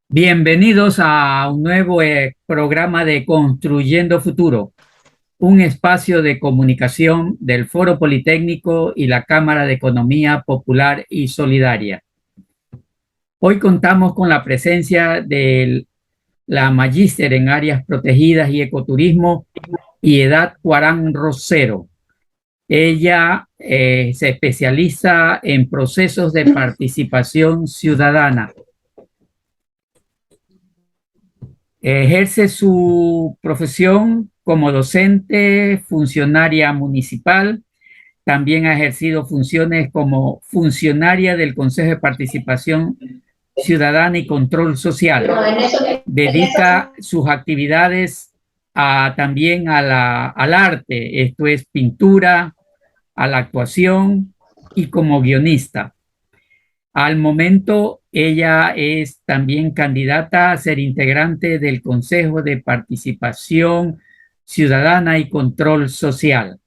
Bienvenidos a un nuevo programa de Construyendo Futuro, un espacio de comunicación del Foro Politécnico y la Cámara de Economía Popular y Solidaria. Hoy contamos con la presencia de la magíster en áreas protegidas y ecoturismo, Piedad Guarán Rosero. Ella se especializa en procesos de participación ciudadana. Ejerce su profesión como docente, funcionaria municipal. También ha ejercido funciones como funcionaria del Consejo de Participación Ciudadana y Control Social. Dedica sus actividades también al arte, esto es pintura, a la actuación y como guionista. Al momento, ella es también candidata a ser integrante del Consejo de Participación Ciudadana y Control Social.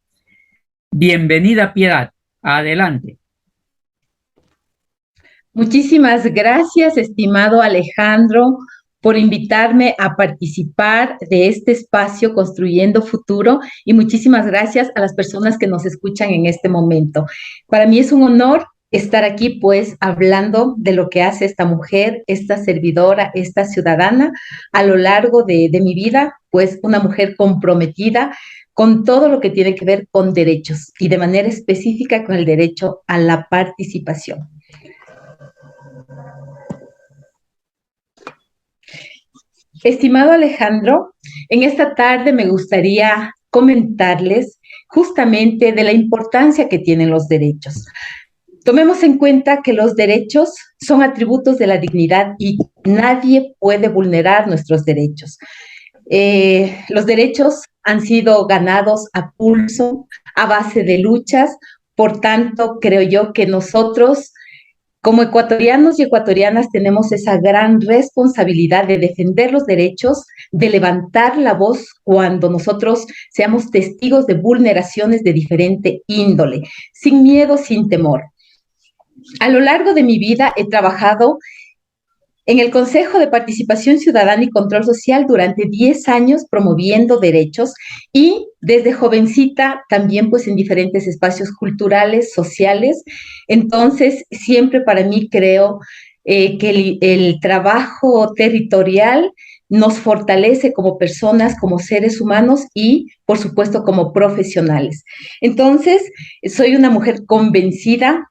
Bienvenida, Piedad. Adelante. Muchísimas gracias, estimado Alejandro, por invitarme a participar de este espacio Construyendo Futuro, y muchísimas gracias a las personas que nos escuchan en este momento. Para mí es un honor estar aquí, pues, hablando de lo que hace esta mujer, esta servidora, esta ciudadana a lo largo de mi vida, pues una mujer comprometida con todo lo que tiene que ver con derechos y de manera específica con el derecho a la participación. Estimado Alejandro, en esta tarde me gustaría comentarles justamente de la importancia que tienen los derechos. Tomemos en cuenta que los derechos son atributos de la dignidad y nadie puede vulnerar nuestros derechos. Los derechos han sido ganados a pulso, a base de luchas. Por tanto, creo yo que nosotros, como ecuatorianos y ecuatorianas, tenemos esa gran responsabilidad de defender los derechos, de levantar la voz cuando nosotros seamos testigos de vulneraciones de diferente índole, sin miedo, sin temor. A lo largo de mi vida he trabajado en el Consejo de Participación Ciudadana y Control Social durante 10 años promoviendo derechos, y desde jovencita también pues en diferentes espacios culturales, sociales. Entonces siempre para mí creo que el trabajo territorial nos fortalece como personas, como seres humanos y, por supuesto, como profesionales. Entonces, soy una mujer convencida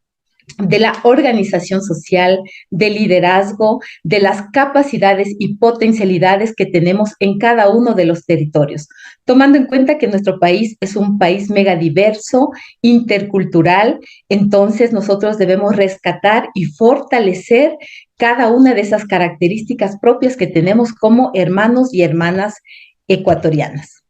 de la organización social, del liderazgo, de las capacidades y potencialidades que tenemos en cada uno de los territorios, tomando en cuenta que nuestro país es un país megadiverso, intercultural. Entonces nosotros debemos rescatar y fortalecer cada una de esas características propias que tenemos como hermanos y hermanas ecuatorianas.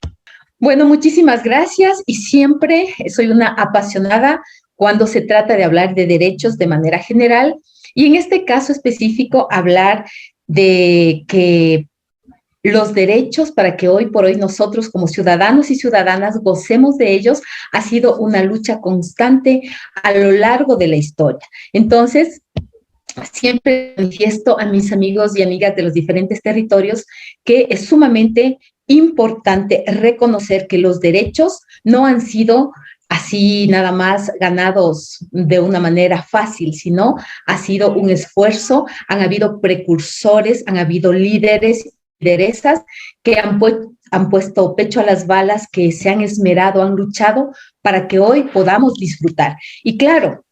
Bueno, muchísimas gracias, y siempre soy una apasionada cuando se trata de hablar de derechos de manera general, y en este caso específico hablar de que los derechos, para que hoy por hoy nosotros como ciudadanos y ciudadanas gocemos de ellos, ha sido una lucha constante a lo largo de la historia. Entonces, siempre manifiesto a mis amigos y amigas de los diferentes territorios que es sumamente importante reconocer que los derechos no han sido así nada más ganados de una manera fácil, sino ha sido un esfuerzo. Han habido precursores, han habido líderes, lideresas que han puesto pecho a las balas, que se han esmerado, han luchado para que hoy podamos disfrutar. Y claro,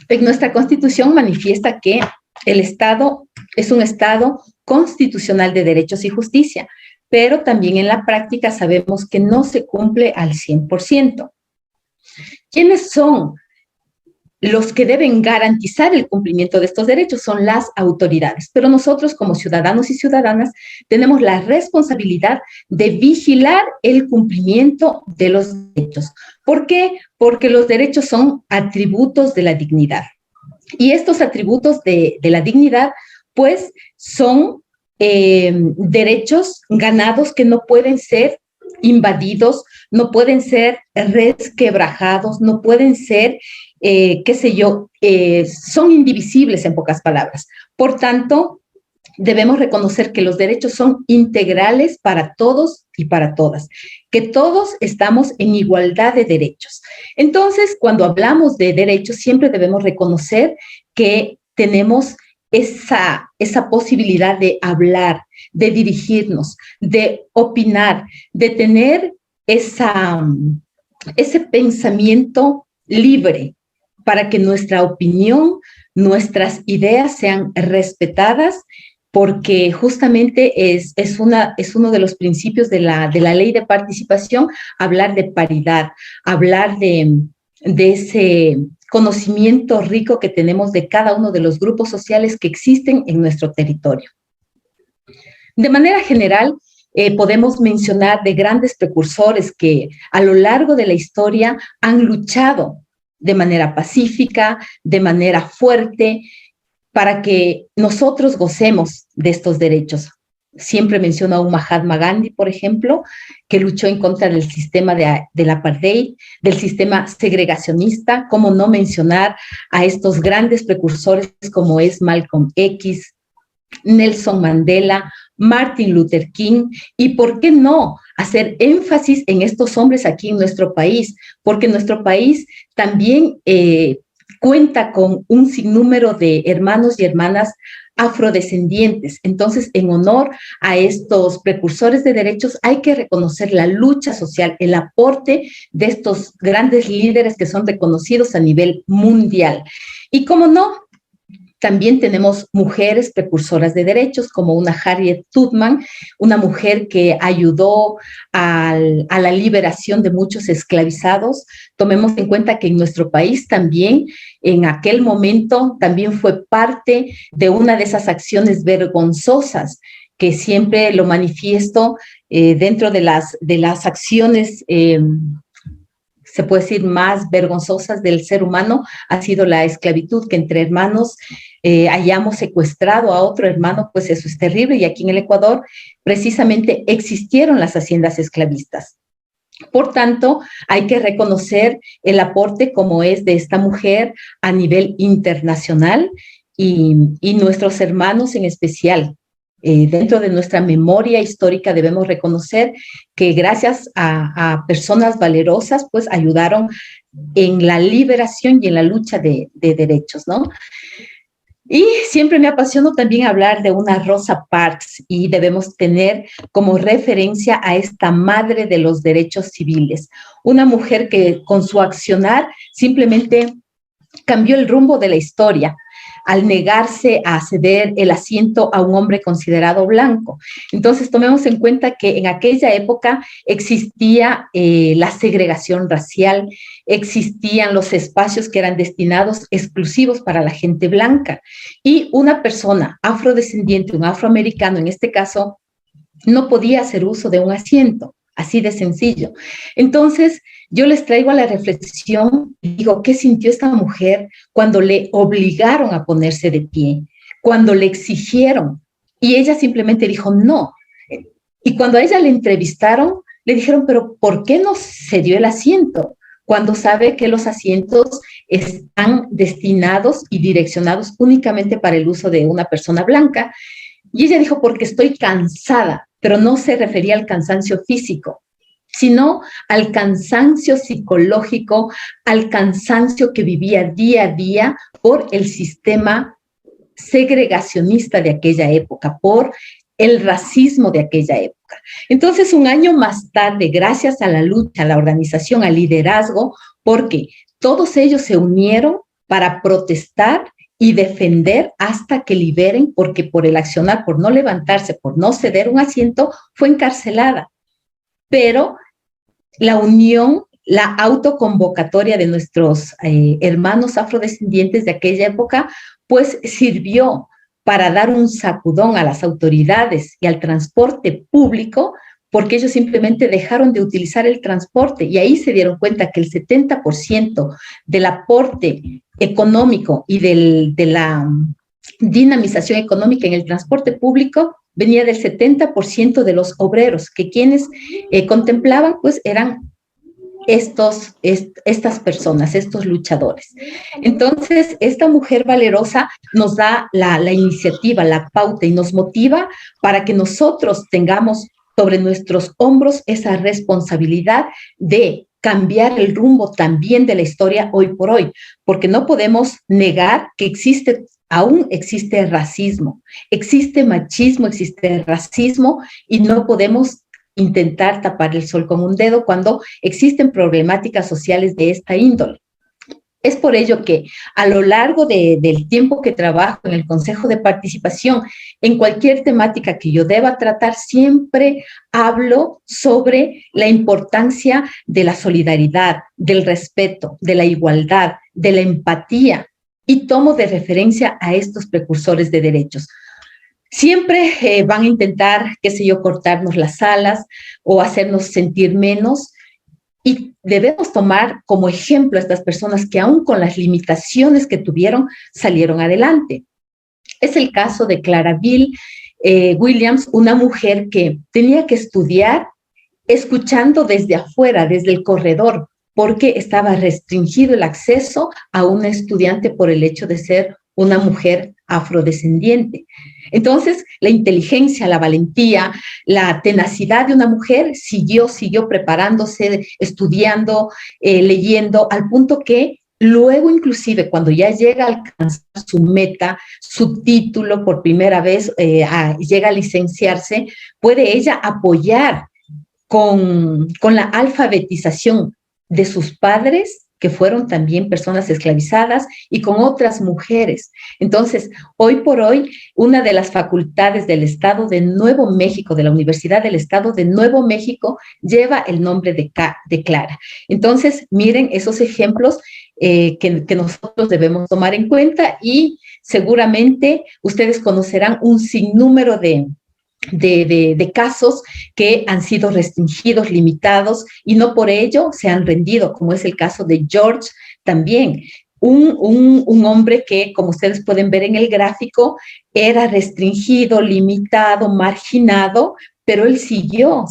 en nuestra Constitución manifiesta que el Estado es un Estado constitucional de derechos y justicia, pero también en la práctica sabemos que no se cumple al 100%. ¿Quiénes son los que deben garantizar el cumplimiento de estos derechos? Son las autoridades, pero nosotros como ciudadanos y ciudadanas tenemos la responsabilidad de vigilar el cumplimiento de los derechos. ¿Por qué? Porque los derechos son atributos de la dignidad, y estos atributos de la dignidad pues son derechos ganados que no pueden ser invadidos, no pueden ser resquebrajados, no pueden ser, son indivisibles en pocas palabras. Por tanto, debemos reconocer que los derechos son integrales para todos y para todas, que todos estamos en igualdad de derechos. Entonces, cuando hablamos de derechos, siempre debemos reconocer que tenemos esa posibilidad de hablar, de dirigirnos, de opinar, de tener ese pensamiento libre para que nuestra opinión, nuestras ideas sean respetadas, porque justamente es uno de los principios de la ley de participación, hablar de paridad, hablar de ese conocimiento rico que tenemos de cada uno de los grupos sociales que existen en nuestro territorio. De manera general, podemos mencionar de grandes precursores que a lo largo de la historia han luchado de manera pacífica, de manera fuerte, para que nosotros gocemos de estos derechos. Siempre menciono a un Mahatma Gandhi, por ejemplo, que luchó en contra del sistema del apartheid, del sistema segregacionista. Cómo no mencionar a estos grandes precursores como es Malcolm X, Nelson Mandela, Martin Luther King, y por qué no hacer énfasis en estos hombres aquí en nuestro país, porque nuestro país también cuenta con un sinnúmero de hermanos y hermanas afrodescendientes. Entonces, en honor a estos precursores de derechos, hay que reconocer la lucha social, el aporte de estos grandes líderes que son reconocidos a nivel mundial. Y cómo no, también tenemos mujeres precursoras de derechos, como una Harriet Tubman, una mujer que ayudó a la liberación de muchos esclavizados. Tomemos en cuenta que en nuestro país también, en aquel momento, también fue parte de una de esas acciones vergonzosas que siempre lo manifiesto dentro de las acciones se puede decir, más vergonzosas del ser humano, ha sido la esclavitud, que entre hermanos hayamos secuestrado a otro hermano, pues eso es terrible. Y aquí en el Ecuador, precisamente, existieron las haciendas esclavistas. Por tanto, hay que reconocer el aporte como es de esta mujer a nivel internacional y nuestros hermanos en especial. Dentro de nuestra memoria histórica debemos reconocer que gracias a personas valerosas, pues ayudaron en la liberación y en la lucha de derechos, ¿no? Y siempre me apasionó también hablar de una Rosa Parks y debemos tener como referencia a esta madre de los derechos civiles, una mujer que con su accionar simplemente cambió el rumbo de la historia al negarse a ceder el asiento a un hombre considerado blanco. Entonces, tomemos en cuenta que en aquella época existía la segregación racial, existían los espacios que eran destinados exclusivos para la gente blanca, y una persona afrodescendiente, un afroamericano en este caso, no podía hacer uso de un asiento, así de sencillo. Entonces, yo les traigo a la reflexión, digo, ¿qué sintió esta mujer cuando le obligaron a ponerse de pie? Cuando le exigieron, y ella simplemente dijo no. Y cuando a ella le entrevistaron, le dijeron, pero ¿por qué no se dio el asiento? Cuando sabe que los asientos están destinados y direccionados únicamente para el uso de una persona blanca. Y ella dijo, porque estoy cansada, pero no se refería al cansancio físico, sino al cansancio psicológico, al cansancio que vivía día a día por el sistema segregacionista de aquella época, por el racismo de aquella época. Entonces, un año más tarde, gracias a la lucha, a la organización, al liderazgo, porque todos ellos se unieron para protestar y defender hasta que liberen, porque por el accionar, por no levantarse, por no ceder un asiento, fue encarcelada. Pero la unión, la autoconvocatoria de nuestros hermanos afrodescendientes de aquella época, pues sirvió para dar un sacudón a las autoridades y al transporte público, porque ellos simplemente dejaron de utilizar el transporte y ahí se dieron cuenta que el 70% del aporte económico y de la dinamización económica en el transporte público venía del 70% de los obreros, que quienes contemplaban, pues eran estas personas, estos luchadores. Entonces, esta mujer valerosa nos da la iniciativa, la pauta y nos motiva para que nosotros tengamos sobre nuestros hombros esa responsabilidad de cambiar el rumbo también de la historia hoy por hoy, porque no podemos negar que aún existe racismo, existe machismo, existe racismo y no podemos intentar tapar el sol con un dedo cuando existen problemáticas sociales de esta índole. Es por ello que a lo largo del tiempo que trabajo en el Consejo de Participación, en cualquier temática que yo deba tratar, siempre hablo sobre la importancia de la solidaridad, del respeto, de la igualdad, de la empatía, y tomo de referencia a estos precursores de derechos. Siempre van a intentar, qué sé yo, cortarnos las alas o hacernos sentir menos, y debemos tomar como ejemplo a estas personas que aún con las limitaciones que tuvieron, salieron adelante. Es el caso de Clarabelle Williams, una mujer que tenía que estudiar escuchando desde afuera, desde el corredor, porque estaba restringido el acceso a una estudiante por el hecho de ser una mujer afrodescendiente. Entonces, la inteligencia, la valentía, la tenacidad de una mujer siguió preparándose, estudiando, leyendo, al punto que luego, inclusive, cuando ya llega a alcanzar su meta, su título por primera vez, llega a licenciarse, puede ella apoyar con la alfabetización de sus padres, que fueron también personas esclavizadas, y con otras mujeres. Entonces, hoy por hoy, una de las facultades del Estado de Nuevo México, de la Universidad del Estado de Nuevo México, lleva el nombre de Clara. Entonces, miren esos ejemplos que nosotros debemos tomar en cuenta, y seguramente ustedes conocerán un sinnúmero de casos que han sido restringidos, limitados, y no por ello se han rendido, como es el caso de George también, un hombre que, como ustedes pueden ver en el gráfico, era restringido, limitado, marginado, pero él siguió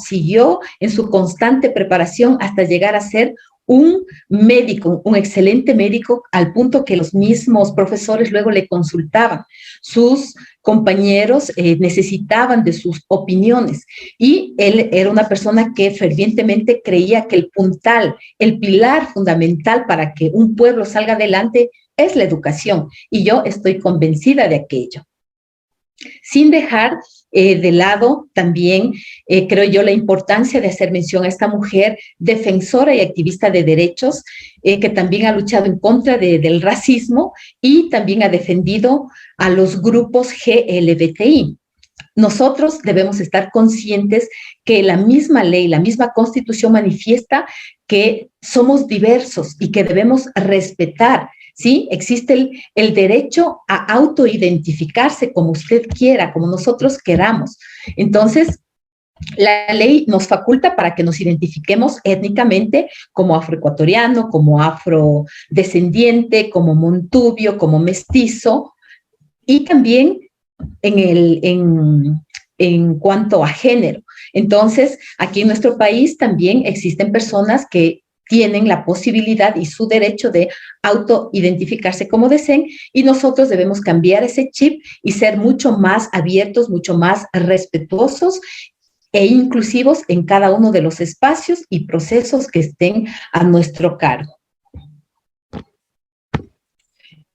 en su constante preparación hasta llegar a ser un médico, un excelente médico, al punto que los mismos profesores luego le consultaban. Sus compañeros necesitaban de sus opiniones, y él era una persona que fervientemente creía que el puntal, el pilar fundamental para que un pueblo salga adelante es la educación, y yo estoy convencida de aquello. Sin dejar de lado también, creo yo, la importancia de hacer mención a esta mujer defensora y activista de derechos, que también ha luchado en contra del racismo y también ha defendido a los grupos GLBTI. Nosotros debemos estar conscientes que la misma ley, la misma Constitución manifiesta que somos diversos y que debemos respetar. ¿Sí? Existe el derecho a autoidentificarse como usted quiera, como nosotros queramos. Entonces, la ley nos faculta para que nos identifiquemos étnicamente como afroecuatoriano, como afrodescendiente, como montubio, como mestizo, y también en cuanto a género. Entonces, aquí en nuestro país también existen personas que tienen la posibilidad y su derecho de autoidentificarse como deseen, y nosotros debemos cambiar ese chip y ser mucho más abiertos, mucho más respetuosos e inclusivos en cada uno de los espacios y procesos que estén a nuestro cargo.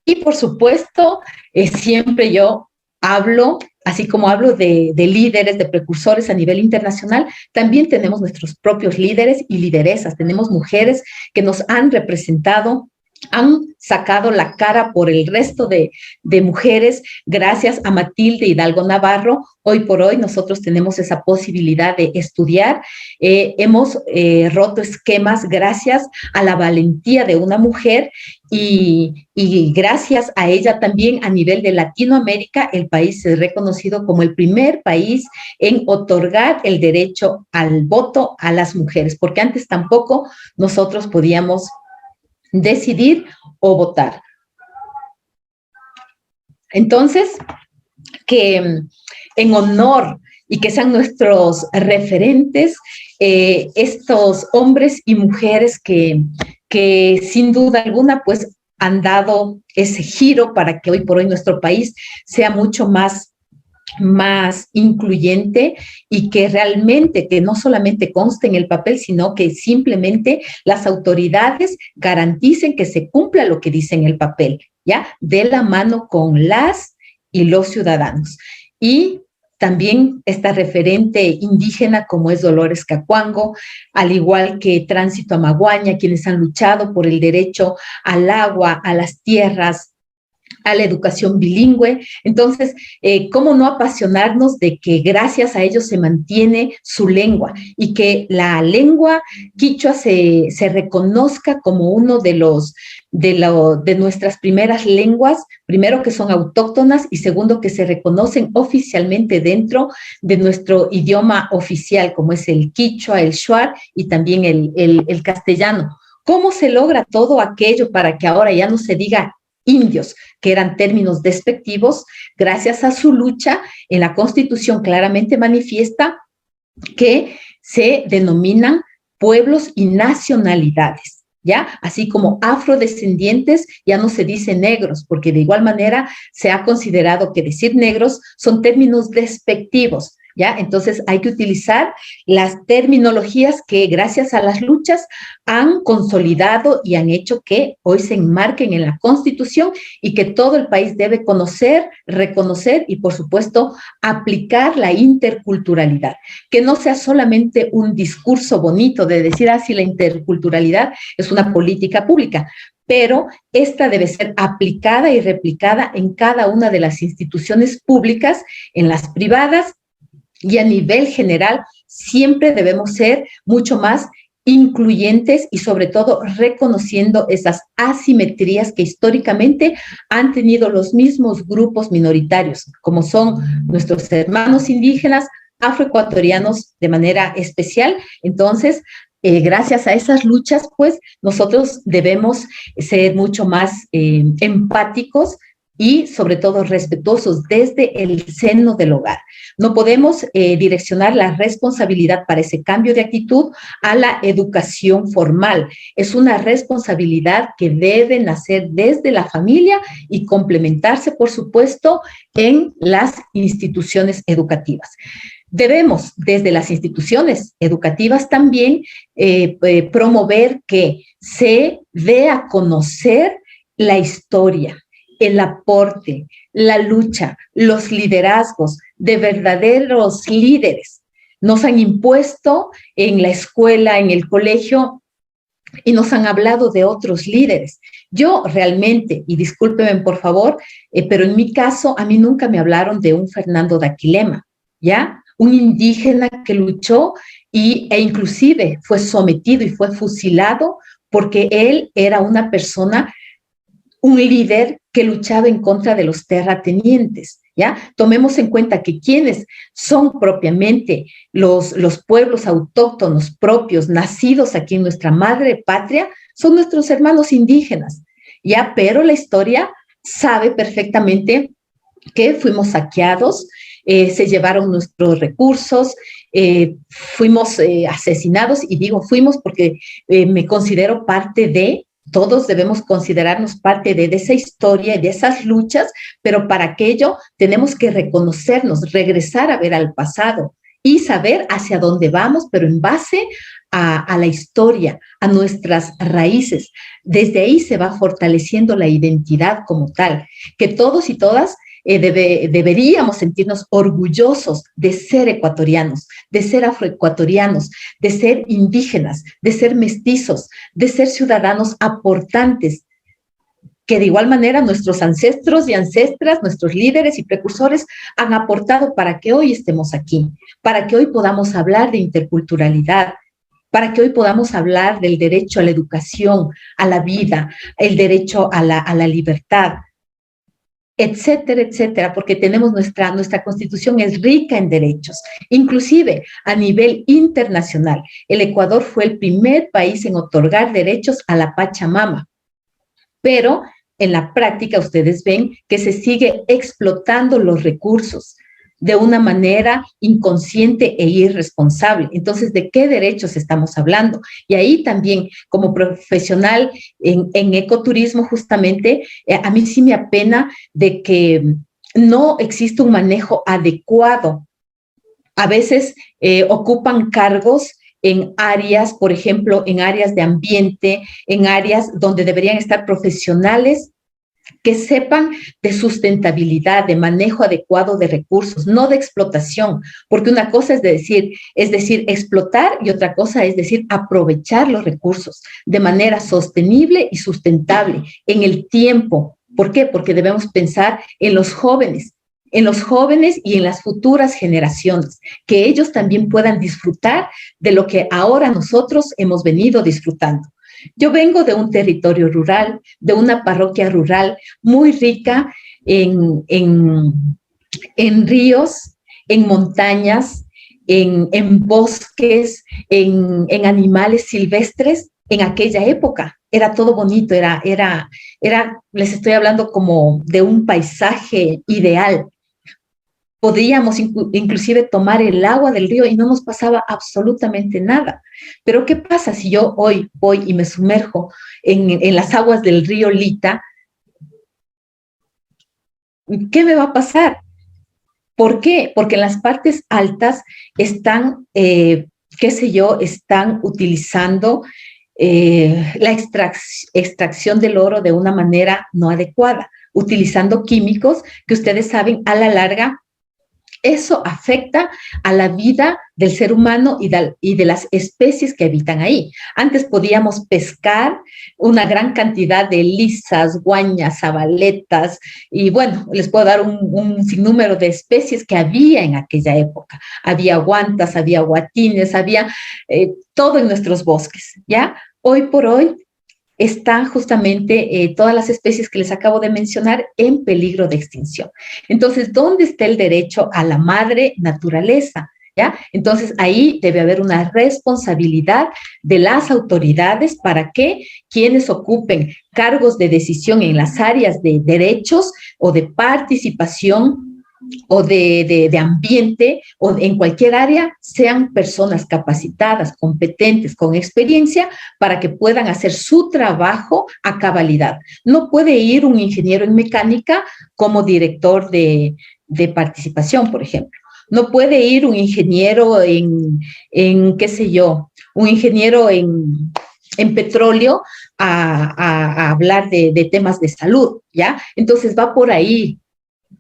Y por supuesto, siempre yo hablo, así como hablo de líderes, de precursores a nivel internacional, también tenemos nuestros propios líderes y lideresas. Tenemos mujeres que nos han representado, han sacado la cara por el resto de mujeres. Gracias a Matilde Hidalgo Navarro, hoy por hoy nosotros tenemos esa posibilidad de estudiar. Hemos roto esquemas gracias a la valentía de una mujer, y gracias a ella también a nivel de Latinoamérica el país es reconocido como el primer país en otorgar el derecho al voto a las mujeres, porque antes tampoco nosotros podíamos decidir o votar. Entonces, que en honor y que sean nuestros referentes, estos hombres y mujeres que sin duda alguna pues han dado ese giro para que hoy por hoy nuestro país sea mucho más incluyente y que realmente, que no solamente conste en el papel, sino que simplemente las autoridades garanticen que se cumpla lo que dice en el papel, ¿ya? De la mano con las y los ciudadanos. Y también esta referente indígena como es Dolores Cacuango, al igual que Tránsito Amaguaña, quienes han luchado por el derecho al agua, a las tierras, a la educación bilingüe. Entonces, ¿cómo no apasionarnos de que gracias a ellos se mantiene su lengua y que la lengua quichua se reconozca como uno de nuestras primeras lenguas, primero que son autóctonas y segundo que se reconocen oficialmente dentro de nuestro idioma oficial, como es el quichua, el shuar y también el castellano? ¿Cómo se logra todo aquello para que ahora ya no se diga indios, que eran términos despectivos? Gracias a su lucha, en la Constitución claramente manifiesta que se denominan pueblos y nacionalidades, ¿ya? Así como afrodescendientes ya no se dice negros, porque de igual manera se ha considerado que decir negros son términos despectivos, ¿ya? Entonces hay que utilizar las terminologías que gracias a las luchas han consolidado y han hecho que hoy se enmarquen en la Constitución y que todo el país debe conocer, reconocer y, por supuesto, aplicar la interculturalidad. Que no sea solamente un discurso bonito de decir, si la interculturalidad es una política pública, pero esta debe ser aplicada y replicada en cada una de las instituciones públicas, en las privadas, y a nivel general siempre debemos ser mucho más incluyentes y sobre todo reconociendo esas asimetrías que históricamente han tenido los mismos grupos minoritarios, como son nuestros hermanos indígenas, afroecuatorianos de manera especial. Entonces, gracias a esas luchas, pues nosotros debemos ser mucho más empáticos y sobre todo respetuosos desde el seno del hogar. No podemos direccionar la responsabilidad para ese cambio de actitud a la educación formal. Es una responsabilidad que debe nacer desde la familia y complementarse, por supuesto, en las instituciones educativas. Debemos, desde las instituciones educativas también, promover que se dé a conocer la historia, el aporte, la lucha, los liderazgos de verdaderos líderes. Nos han impuesto en la escuela, en el colegio, y nos han hablado de otros líderes. Yo realmente, y discúlpenme por favor, pero en mi caso, a mí nunca me hablaron de un Fernando Daquilema, ¿ya? Un indígena que luchó e inclusive fue sometido y fue fusilado porque él era una persona, un líder que luchaba en contra de los terratenientes, ¿ya? Tomemos en cuenta que quienes son propiamente los pueblos autóctonos propios, nacidos aquí en nuestra madre patria, son nuestros hermanos indígenas, ¿ya? Pero la historia sabe perfectamente que fuimos saqueados, se llevaron nuestros recursos, fuimos asesinados, y digo fuimos porque me considero parte de. Todos debemos considerarnos parte de esa historia y de esas luchas, pero para aquello tenemos que reconocernos, regresar a ver al pasado y saber hacia dónde vamos, pero en base a la historia, a nuestras raíces. Desde ahí se va fortaleciendo la identidad como tal, que todos y todas deberíamos sentirnos orgullosos de ser ecuatorianos, de ser afroecuatorianos, de ser indígenas, de ser mestizos, de ser ciudadanos aportantes, que de igual manera nuestros ancestros y ancestras, nuestros líderes y precursores han aportado para que hoy estemos aquí, para que hoy podamos hablar de interculturalidad, para que hoy podamos hablar del derecho a la educación, a la vida, el derecho a la libertad, etcétera, etcétera, porque tenemos nuestra Constitución es rica en derechos, inclusive a nivel internacional. El Ecuador fue el primer país en otorgar derechos a la Pachamama, pero en la práctica ustedes ven que se sigue explotando los recursos de una manera inconsciente e irresponsable. Entonces, ¿de qué derechos estamos hablando? Y ahí también, como profesional en ecoturismo, justamente, a mí sí me apena de que no existe un manejo adecuado. A veces ocupan cargos en áreas, por ejemplo, en áreas de ambiente, en áreas donde deberían estar profesionales que sepan de sustentabilidad, de manejo adecuado de recursos, no de explotación, porque una cosa es decir, explotar y otra cosa es decir, aprovechar los recursos de manera sostenible y sustentable en el tiempo. ¿Por qué? Porque debemos pensar en los jóvenes y en las futuras generaciones, que ellos también puedan disfrutar de lo que ahora nosotros hemos venido disfrutando. Yo vengo de un territorio rural, de una parroquia rural muy rica en ríos, en montañas, en bosques, en animales silvestres en aquella época. Era todo bonito, les estoy hablando como de un paisaje ideal. Podíamos inclusive tomar el agua del río y no nos pasaba absolutamente nada. Pero ¿qué pasa si yo hoy voy y me sumerjo en las aguas del río Lita? ¿Qué me va a pasar? ¿Por qué? Porque en las partes altas están, están utilizando la extracción del oro de una manera no adecuada, utilizando químicos que ustedes saben a la larga eso afecta a la vida del ser humano y de las especies que habitan ahí. Antes podíamos pescar una gran cantidad de lisas, guañas, zabaletas, y bueno, les puedo dar un sinnúmero de especies que había en aquella época. Había guantas, había guatines, había todo en nuestros bosques, ¿ya? Hoy por hoy están justamente todas las especies que les acabo de mencionar en peligro de extinción. Entonces, ¿dónde está el derecho a la madre naturaleza? ¿Ya? Entonces, ahí debe haber una responsabilidad de las autoridades para que quienes ocupen cargos de decisión en las áreas de derechos o de participación o de ambiente o en cualquier área, sean personas capacitadas, competentes, con experiencia, para que puedan hacer su trabajo a cabalidad. No puede ir un ingeniero en mecánica como director de participación, por ejemplo. No puede ir un ingeniero qué sé yo, un ingeniero en petróleo a hablar de temas de salud, ¿ya? Entonces va por ahí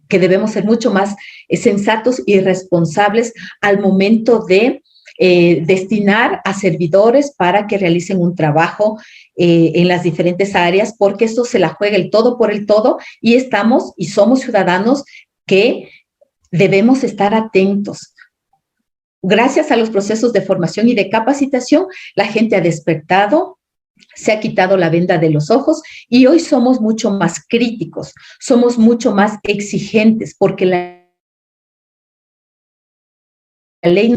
que debemos ser mucho más sensatos y responsables al momento de destinar a servidores para que realicen un trabajo en las diferentes áreas, porque esto se la juega el todo por el todo y somos ciudadanos que debemos estar atentos. Gracias a los procesos de formación y de capacitación, la gente ha despertado, se ha quitado la venda de los ojos y hoy somos mucho más críticos, somos mucho más exigentes, porque la ley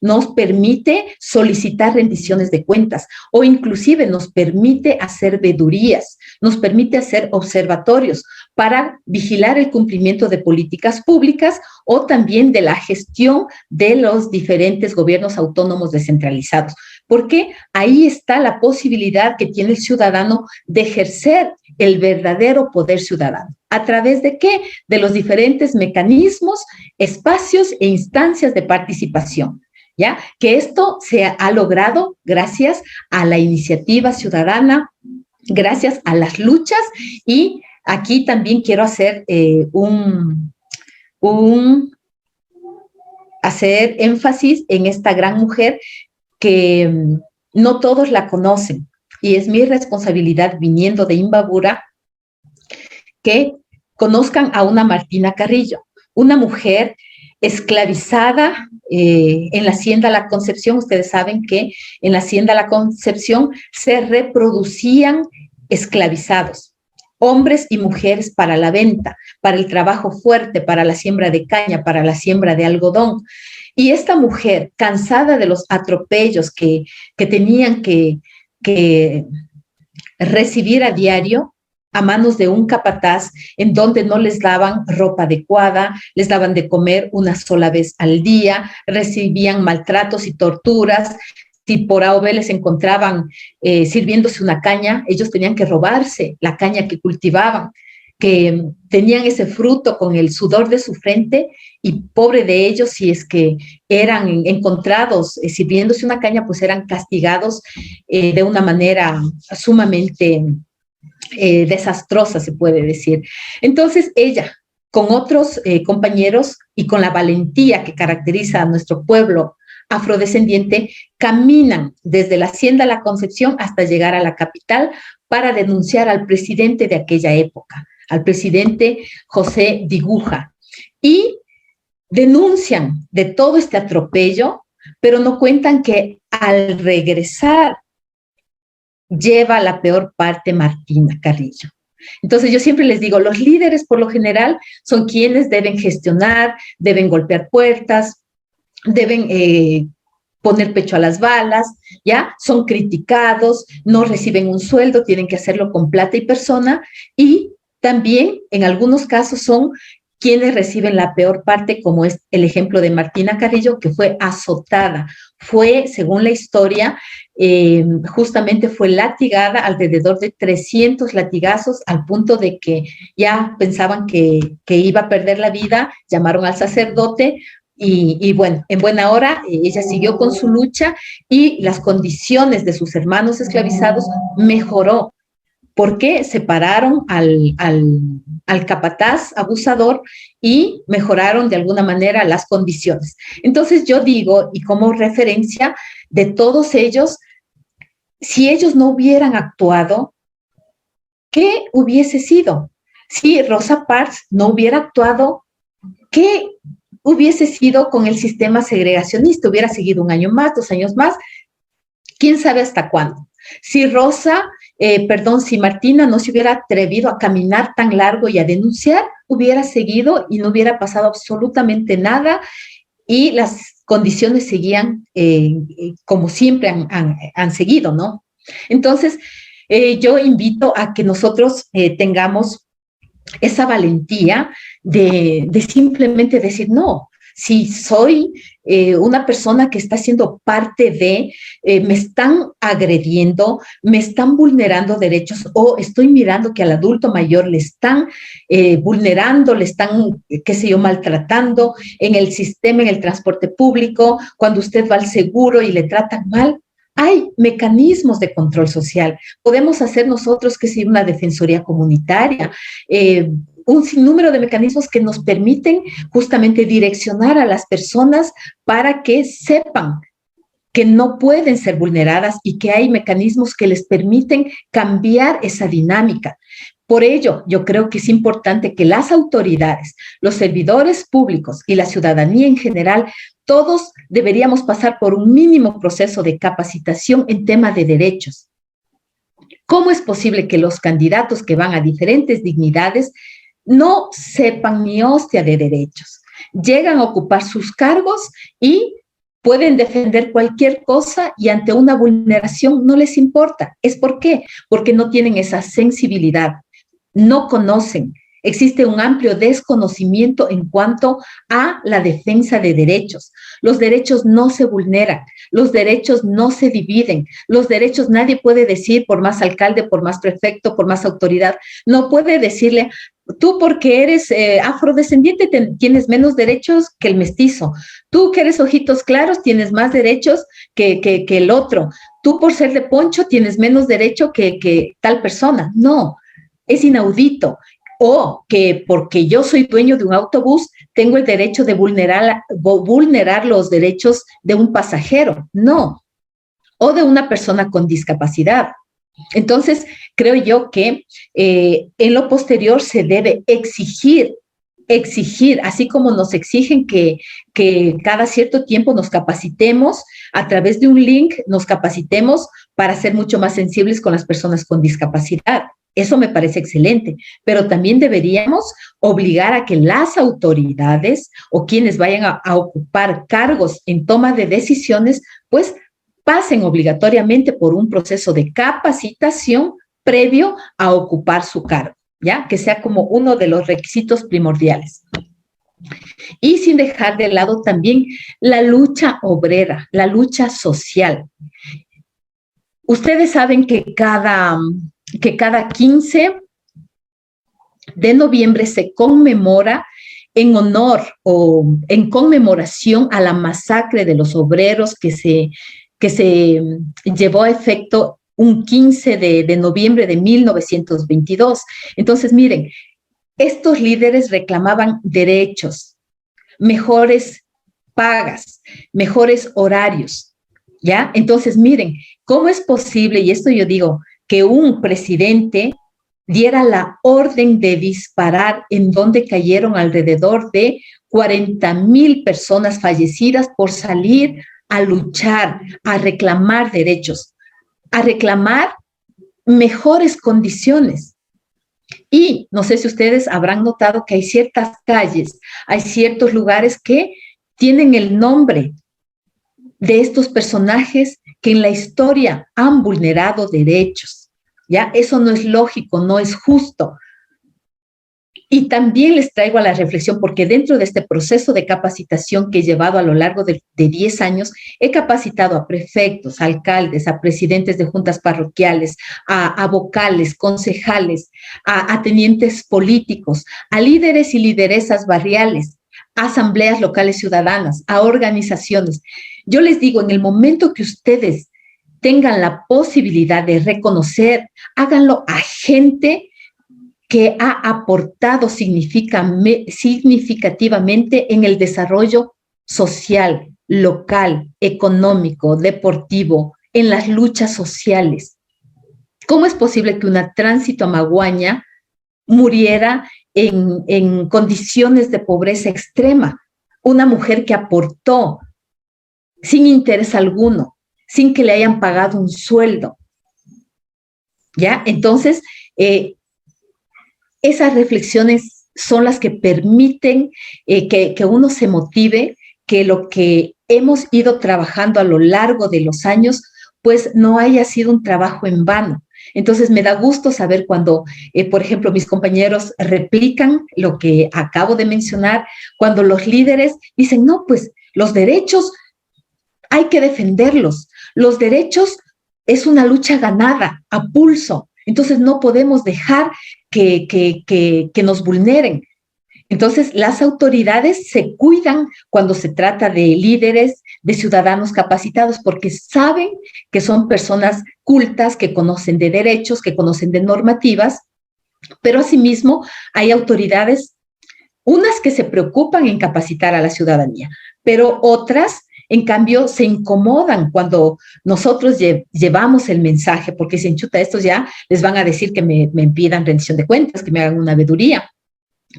nos permite solicitar rendiciones de cuentas o inclusive nos permite hacer vedurías, nos permite hacer observatorios para vigilar el cumplimiento de políticas públicas o también de la gestión de los diferentes gobiernos autónomos descentralizados. Porque ahí está la posibilidad que tiene el ciudadano de ejercer el verdadero poder ciudadano. ¿A través de qué? De los diferentes mecanismos, espacios e instancias de participación, ¿ya? Que esto se ha logrado gracias a la iniciativa ciudadana, gracias a las luchas, y aquí también quiero hacer hacer énfasis en esta gran mujer que no todos la conocen, y es mi responsabilidad viniendo de Imbabura que conozcan a una Martina Carrillo, una mujer esclavizada en la Hacienda La Concepción. Ustedes saben que en la Hacienda La Concepción se reproducían esclavizados, hombres y mujeres para la venta, para el trabajo fuerte, para la siembra de caña, para la siembra de algodón. Y esta mujer, cansada de los atropellos que tenían que recibir a diario, a manos de un capataz en donde no les daban ropa adecuada, les daban de comer una sola vez al día, recibían maltratos y torturas. Si por A o B les encontraban sirviéndose una caña, ellos tenían que robarse la caña que cultivaban, que tenían ese fruto con el sudor de su frente, y pobre de ellos si es que eran encontrados sirviéndose una caña, pues eran castigados de una manera sumamente desastrosa, se puede decir. Entonces ella, con otros compañeros y con la valentía que caracteriza a nuestro pueblo afrodescendiente, caminan desde la Hacienda La Concepción hasta llegar a la capital para denunciar al presidente de aquella época, al presidente José Diguja, y denuncian de todo este atropello, pero no cuentan que al regresar lleva la peor parte Martina Carrillo. Entonces yo siempre les digo, los líderes por lo general son quienes deben gestionar, deben golpear puertas, deben poner pecho a las balas, ¿ya? Son criticados, no reciben un sueldo, tienen que hacerlo con plata y persona, y también en algunos casos son quienes reciben la peor parte, como es el ejemplo de Martina Carrillo, que fue azotada, fue, según la historia, justamente fue latigada alrededor de 300 latigazos, al punto de que ya pensaban que iba a perder la vida, llamaron al sacerdote, y bueno, en buena hora ella siguió con su lucha y las condiciones de sus hermanos esclavizados mejoró, porque separaron al capataz abusador y mejoraron de alguna manera las condiciones. Entonces yo digo, y como referencia de todos ellos, si ellos no hubieran actuado, ¿qué hubiese sido? Si Rosa Parks no hubiera actuado, ¿qué hubiese sido con el sistema segregacionista? Hubiera seguido un año más, 2 años más, quién sabe hasta cuándo. Si si Martina no se hubiera atrevido a caminar tan largo y a denunciar, hubiera seguido y no hubiera pasado absolutamente nada, y las condiciones seguían como siempre han seguido, ¿no? Entonces, yo invito a que nosotros tengamos esa valentía de simplemente decir, no, si soy una persona que está siendo parte de, me están agrediendo, me están vulnerando derechos, o estoy mirando que al adulto mayor le están vulnerando, le están, qué sé yo, maltratando en el sistema, en el transporte público, cuando usted va al seguro y le tratan mal. Hay mecanismos de control social. Podemos hacer nosotros, que sea una defensoría comunitaria, un sinnúmero de mecanismos que nos permiten justamente direccionar a las personas para que sepan que no pueden ser vulneradas y que hay mecanismos que les permiten cambiar esa dinámica. Por ello, yo creo que es importante que las autoridades, los servidores públicos y la ciudadanía en general, todos deberíamos pasar por un mínimo proceso de capacitación en tema de derechos. ¿Cómo es posible que los candidatos que van a diferentes dignidades no sepan ni hostia de derechos? Llegan a ocupar sus cargos y pueden defender cualquier cosa, y ante una vulneración no les importa. ¿Es por qué? Porque no tienen esa sensibilidad, no conocen. Existe un amplio desconocimiento en cuanto a la defensa de derechos. Los derechos no se vulneran, los derechos no se dividen, los derechos nadie puede decir, por más alcalde, por más prefecto, por más autoridad, no puede decirle, tú porque eres afrodescendiente tienes menos derechos que el mestizo, tú que eres ojitos claros tienes más derechos que el otro, tú por ser de poncho tienes menos derecho que tal persona. No, es inaudito. O que porque yo soy dueño de un autobús, tengo el derecho de vulnerar los derechos de un pasajero. No. O de una persona con discapacidad. Entonces, creo yo que en lo posterior se debe exigir, así como nos exigen que cada cierto tiempo nos capacitemos, a través de un link nos capacitemos para ser mucho más sensibles con las personas con discapacidad. Eso me parece excelente, pero también deberíamos obligar a que las autoridades o quienes vayan a ocupar cargos en toma de decisiones, pues pasen obligatoriamente por un proceso de capacitación previo a ocupar su cargo, ¿ya? Que sea como uno de los requisitos primordiales. Y sin dejar de lado también la lucha obrera, la lucha social. Ustedes saben que cada 15 de noviembre se conmemora en honor o en conmemoración a la masacre de los obreros que se llevó a efecto un 15 de noviembre de 1922. Entonces, miren, estos líderes reclamaban derechos, mejores pagas, mejores horarios, ¿ya? Entonces, miren, ¿cómo es posible, y esto yo digo, que un presidente diera la orden de disparar en donde cayeron alrededor de 40,000 personas fallecidas por salir a luchar, a reclamar derechos, a reclamar mejores condiciones? Y no sé si ustedes habrán notado que hay ciertas calles, hay ciertos lugares que tienen el nombre de estos personajes que en la historia han vulnerado derechos. ¿Ya? Eso no es lógico, no es justo. Y también les traigo a la reflexión, porque dentro de este proceso de capacitación que he llevado a lo largo de 10 años, he capacitado a prefectos, a alcaldes, a presidentes de juntas parroquiales, a vocales, concejales, a tenientes políticos, a líderes y lideresas barriales, a asambleas locales ciudadanas, a organizaciones. Yo les digo, en el momento que ustedes tengan la posibilidad de reconocer, háganlo a gente que ha aportado significativamente en el desarrollo social, local, económico, deportivo, en las luchas sociales. ¿Cómo es posible que una Tránsito Amaguaña muriera en condiciones de pobreza extrema? Una mujer que aportó sin interés alguno, sin que le hayan pagado un sueldo, ¿ya? Entonces, esas reflexiones son las que permiten que uno se motive, que lo que hemos ido trabajando a lo largo de los años, pues no haya sido un trabajo en vano. Entonces, me da gusto saber cuando, por ejemplo, mis compañeros replican lo que acabo de mencionar, cuando los líderes dicen, no, pues los derechos hay que defenderlos. Los derechos es una lucha ganada a pulso. Entonces no podemos dejar que nos vulneren. Entonces las autoridades se cuidan cuando se trata de líderes, de ciudadanos capacitados, porque saben que son personas cultas, que conocen de derechos, que conocen de normativas, pero asimismo hay autoridades, unas que se preocupan en capacitar a la ciudadanía, pero otras en cambio, se incomodan cuando nosotros llevamos el mensaje, porque si enchuta estos ya les van a decir que me pidan rendición de cuentas, que me hagan una veeduría.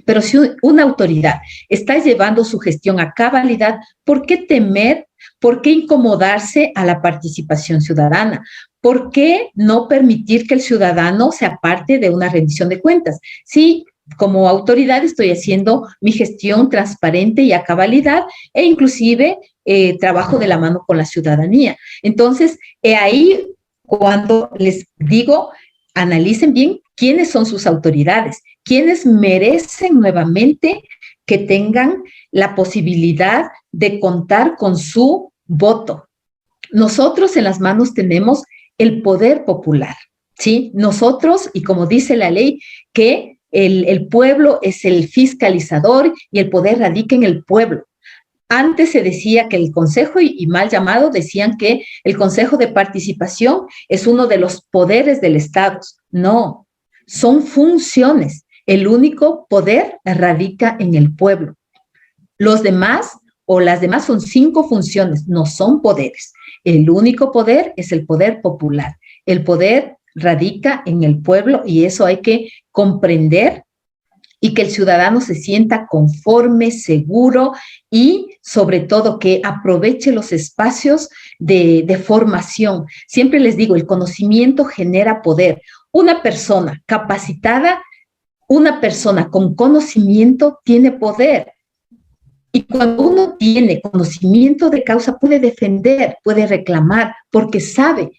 Pero si una autoridad está llevando su gestión a cabalidad, ¿por qué temer? ¿Por qué incomodarse a la participación ciudadana? ¿Por qué no permitir que el ciudadano sea parte de una rendición de cuentas? Sí, como autoridad estoy haciendo mi gestión transparente y a cabalidad e inclusive trabajo de la mano con la ciudadanía. Entonces, ahí cuando les digo, analicen bien quiénes son sus autoridades, quiénes merecen nuevamente que tengan la posibilidad de contar con su voto. Nosotros en las manos tenemos el poder popular, ¿sí? Nosotros, y como dice la ley, que el pueblo es el fiscalizador y el poder radica en el pueblo. Antes se decía que el consejo, y mal llamado, decían que el consejo de participación es uno de los poderes del Estado. No, son funciones. El único poder radica en el pueblo. Los demás o las demás son 5 funciones, no son poderes. El único poder es el poder popular. El poder radica en el pueblo y eso hay que comprender y que el ciudadano se sienta conforme, seguro y sobre todo que aproveche los espacios de formación. Siempre les digo, el conocimiento genera poder. Una persona capacitada, una persona con conocimiento tiene poder. Y cuando uno tiene conocimiento de causa, puede defender, puede reclamar, porque sabe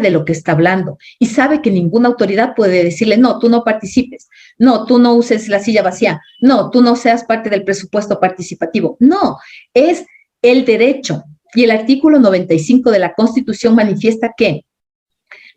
de lo que está hablando y sabe que ninguna autoridad puede decirle, no, tú no participes, no, tú no uses la silla vacía, no, tú no seas parte del presupuesto participativo. No, es el derecho. Y el artículo 95 de la Constitución manifiesta que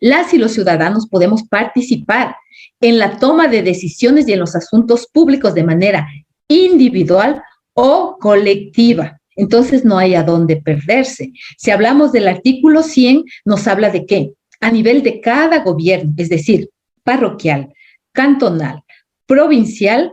las y los ciudadanos podemos participar en la toma de decisiones y en los asuntos públicos de manera individual o colectiva. Entonces no hay a dónde perderse. Si hablamos del artículo 100, nos habla de que a nivel de cada gobierno, es decir, parroquial, cantonal, provincial,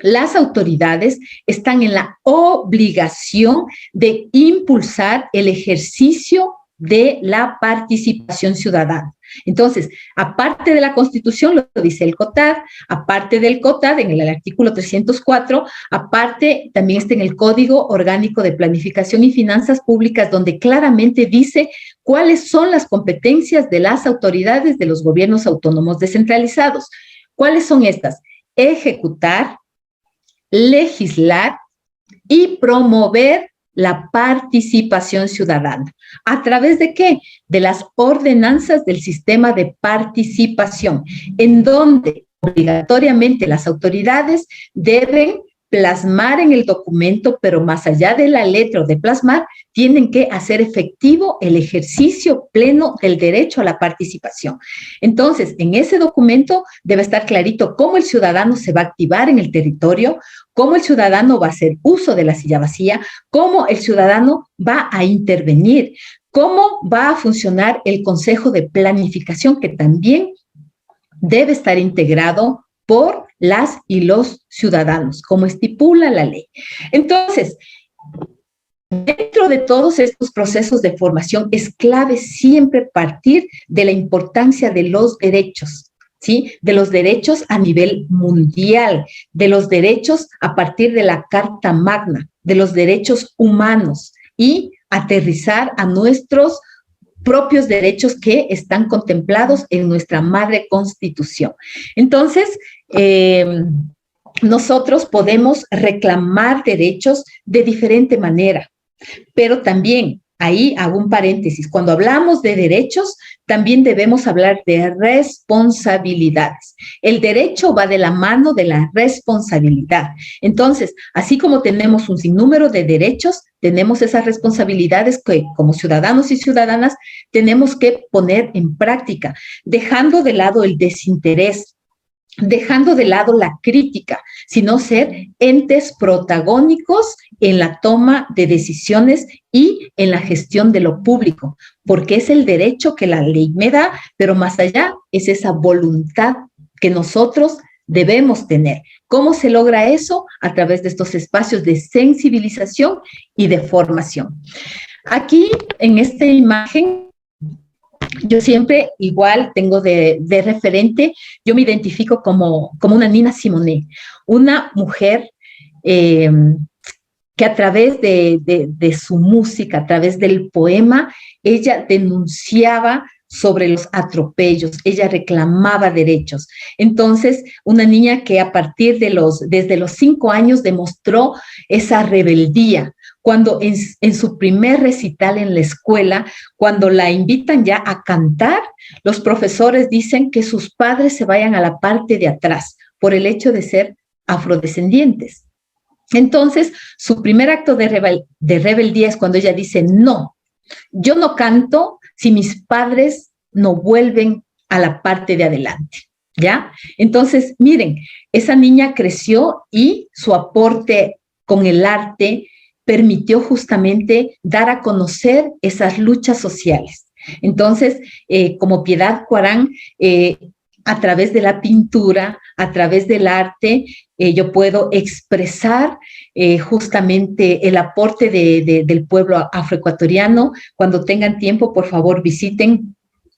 las autoridades están en la obligación de impulsar el ejercicio de la participación ciudadana. Entonces, aparte de la Constitución, lo dice el COTAD, aparte del COTAD, en el artículo 304, aparte también está en el Código Orgánico de Planificación y Finanzas Públicas, donde claramente dice cuáles son las competencias de las autoridades de los gobiernos autónomos descentralizados. ¿Cuáles son estas? Ejecutar, legislar y promover la participación ciudadana. ¿A través de qué? De las ordenanzas del sistema de participación, en donde obligatoriamente las autoridades deben plasmar en el documento, pero más allá de la letra o de plasmar, tienen que hacer efectivo el ejercicio pleno del derecho a la participación. Entonces, en ese documento debe estar clarito cómo el ciudadano se va a activar en el territorio, cómo el ciudadano va a hacer uso de la silla vacía, cómo el ciudadano va a intervenir, cómo va a funcionar el Consejo de Planificación, que también debe estar integrado por las y los ciudadanos, como estipula la ley. Entonces, dentro de todos estos procesos de formación es clave siempre partir de la importancia de los derechos, ¿sí? De los derechos a nivel mundial, de los derechos a partir de la Carta Magna, de los derechos humanos y aterrizar a nuestros propios derechos que están contemplados en nuestra madre Constitución. Entonces, nosotros podemos reclamar derechos de diferente manera, pero también, ahí hago un paréntesis, cuando hablamos de derechos, también debemos hablar de responsabilidades. El derecho va de la mano de la responsabilidad. Entonces, así como tenemos un sinnúmero de derechos, tenemos esas responsabilidades que como ciudadanos y ciudadanas tenemos que poner en práctica, dejando de lado el desinterés, dejando de lado la crítica, sino ser entes protagónicos en la toma de decisiones y en la gestión de lo público, porque es el derecho que la ley me da, pero más allá es esa voluntad que nosotros debemos tener. ¿Cómo se logra eso? A través de estos espacios de sensibilización y de formación. Aquí, en esta imagen, yo siempre igual tengo de referente, yo me identifico como una Nina Simone, una mujer que a través de su música, a través del poema, ella denunciaba sobre los atropellos, ella reclamaba derechos. Entonces, una niña que a partir desde los 5 años demostró esa rebeldía, cuando en su primer recital en la escuela, cuando la invitan ya a cantar, los profesores dicen que sus padres se vayan a la parte de atrás por el hecho de ser afrodescendientes. Entonces, su primer acto de rebeldía es cuando ella dice, no, yo no canto si mis padres no vuelven a la parte de adelante, ¿ya? Entonces, miren, esa niña creció y su aporte con el arte permitió justamente dar a conocer esas luchas sociales. Entonces, como Piedad Cuarán, a través de la pintura, a través del arte, yo puedo expresar justamente el aporte del pueblo afroecuatoriano. Cuando tengan tiempo, por favor, visiten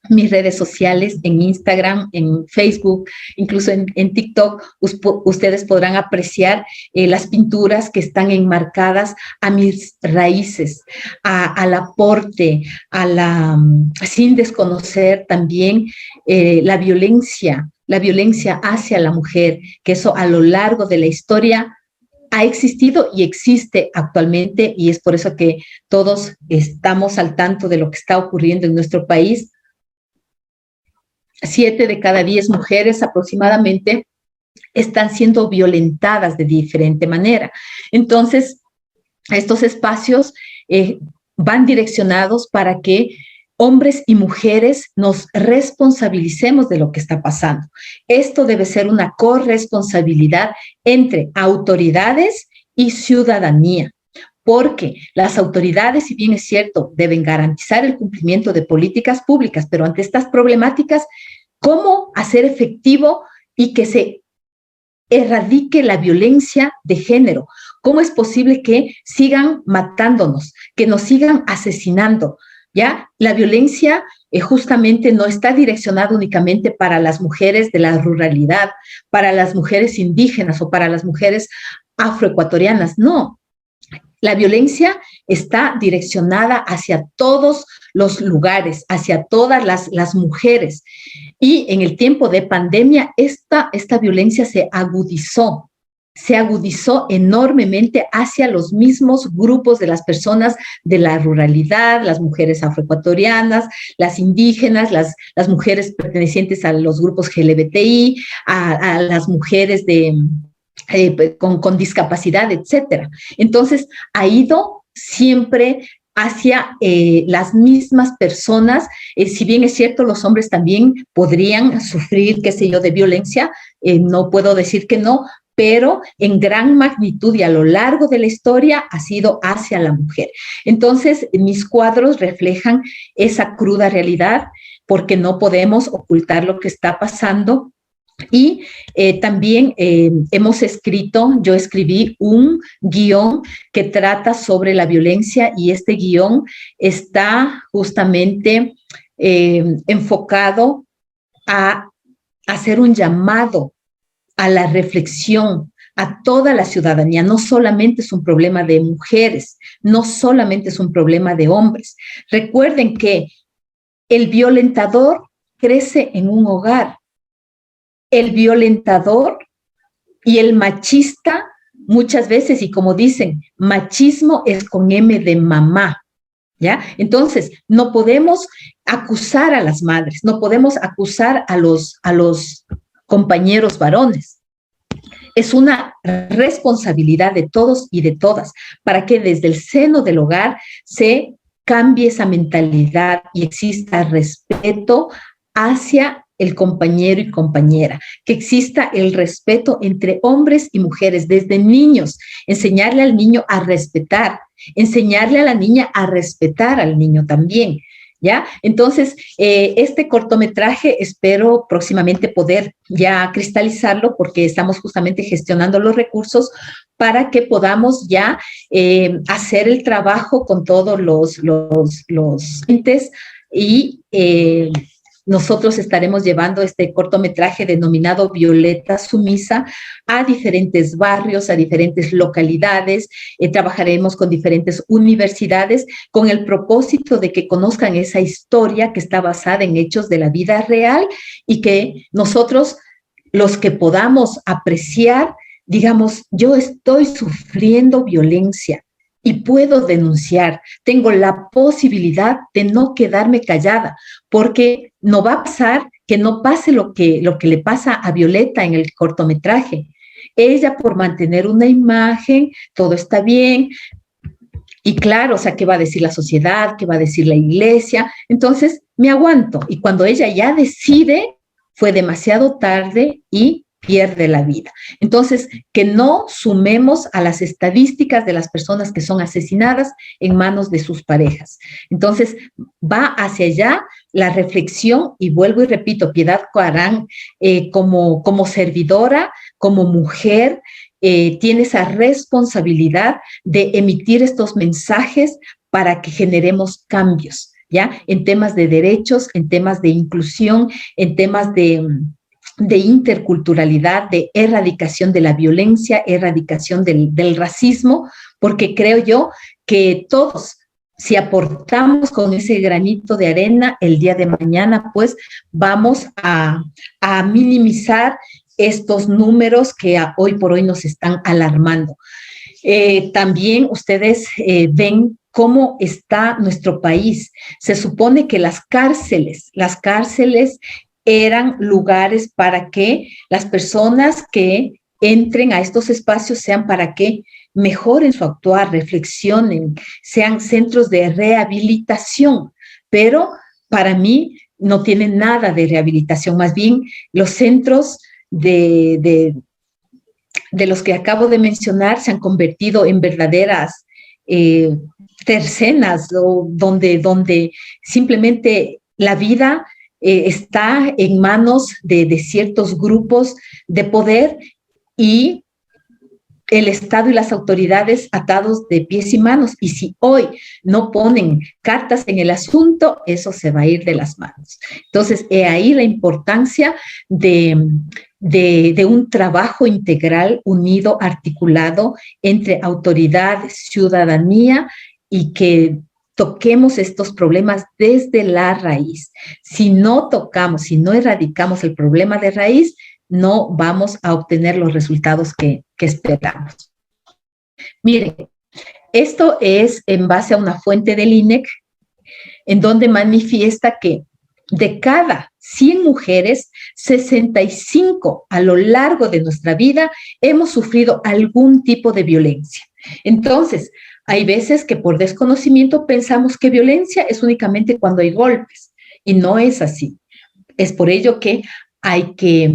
mis redes sociales en Instagram, en Facebook, incluso en TikTok, ustedes podrán apreciar las pinturas que están enmarcadas a mis raíces, al aporte, sin desconocer también la violencia hacia la mujer, que eso a lo largo de la historia ha existido y existe actualmente, y es por eso que todos estamos al tanto de lo que está ocurriendo en nuestro país. 7 de cada 10 mujeres aproximadamente están siendo violentadas de diferente manera. Entonces, estos espacios van direccionados para que hombres y mujeres nos responsabilicemos de lo que está pasando. Esto debe ser una corresponsabilidad entre autoridades y ciudadanía, porque las autoridades, si bien es cierto, deben garantizar el cumplimiento de políticas públicas, pero ante estas problemáticas, ¿cómo hacer efectivo y que se erradique la violencia de género? ¿Cómo es posible que sigan matándonos, que nos sigan asesinando? ¿Ya? La violencia justamente no está direccionada únicamente para las mujeres de la ruralidad, para las mujeres indígenas o para las mujeres afroecuatorianas, no. La violencia está direccionada hacia todos los lugares, hacia todas las mujeres. Y en el tiempo de pandemia, esta violencia se agudizó enormemente hacia los mismos grupos de las personas de la ruralidad, las mujeres afroecuatorianas, las indígenas, las mujeres pertenecientes a los grupos LGBTI, a las mujeres con discapacidad, etcétera. Entonces, ha ido siempre hacia las mismas personas, si bien es cierto, los hombres también podrían sufrir, qué sé yo, de violencia, no puedo decir que no, pero en gran magnitud y a lo largo de la historia ha sido hacia la mujer. Entonces, mis cuadros reflejan esa cruda realidad, porque no podemos ocultar lo que está pasando. Y también yo escribí un guión que trata sobre la violencia, y este guión está justamente enfocado a hacer un llamado a la reflexión a toda la ciudadanía. No solamente es un problema de mujeres, no solamente es un problema de hombres. Recuerden que el violentador crece en un hogar. El violentador y el machista muchas veces, y como dicen, machismo es con M de mamá, ¿ya? Entonces, no podemos acusar a las madres, no podemos acusar a los compañeros varones. Es una responsabilidad de todos y de todas para que desde el seno del hogar se cambie esa mentalidad y exista respeto hacia el compañero y compañera, que exista el respeto entre hombres y mujeres desde niños, enseñarle al niño a respetar, enseñarle a la niña a respetar al niño también, ¿ya? Entonces, este cortometraje espero próximamente poder ya cristalizarlo, porque estamos justamente gestionando los recursos para que podamos ya hacer el trabajo con todos los entes y nosotros estaremos llevando este cortometraje denominado Violeta Sumisa a diferentes barrios, a diferentes localidades. Trabajaremos con diferentes universidades con el propósito de que conozcan esa historia que está basada en hechos de la vida real, y que nosotros, los que podamos apreciar, digamos, yo estoy sufriendo violencia y puedo denunciar, tengo la posibilidad de no quedarme callada, porque no va a pasar que no pase lo que le pasa a Violeta en el cortometraje. Ella, por mantener una imagen, todo está bien, y claro, o sea, ¿qué va a decir la sociedad? ¿Qué va a decir la iglesia? Entonces, me aguanto, y cuando ella ya decide, fue demasiado tarde y pierde la vida. Entonces, que no sumemos a las estadísticas de las personas que son asesinadas en manos de sus parejas. Entonces, va hacia allá la reflexión, y vuelvo y repito, Piedad Coarán, como servidora, como mujer, tiene esa responsabilidad de emitir estos mensajes para que generemos cambios, ¿ya? En temas de derechos, en temas de inclusión, en temas de interculturalidad, de erradicación de la violencia, erradicación del racismo, porque creo yo que todos, si aportamos con ese granito de arena, el día de mañana, pues vamos a minimizar estos números que hoy por hoy nos están alarmando. También ustedes ven cómo está nuestro país. Se supone que las cárceles eran lugares para que las personas que entren a estos espacios sean para que mejoren su actuar, reflexionen, sean centros de rehabilitación, pero para mí no tienen nada de rehabilitación, más bien los centros de los que acabo de mencionar se han convertido en verdaderas tercenas, donde simplemente la vida está en manos de ciertos grupos de poder y el Estado y las autoridades atados de pies y manos. Y si hoy no ponen cartas en el asunto, eso se va a ir de las manos. Entonces, ahí la importancia de un trabajo integral, unido, articulado entre autoridad, ciudadanía, y que toquemos estos problemas desde la raíz. Si no tocamos, si no erradicamos el problema de raíz, no vamos a obtener los resultados que esperamos. Miren, esto es en base a una fuente del INEC, en donde manifiesta que de cada 100 mujeres, 65 a lo largo de nuestra vida hemos sufrido algún tipo de violencia. Entonces, hay veces que por desconocimiento pensamos que violencia es únicamente cuando hay golpes, y no es así. Es por ello que hay que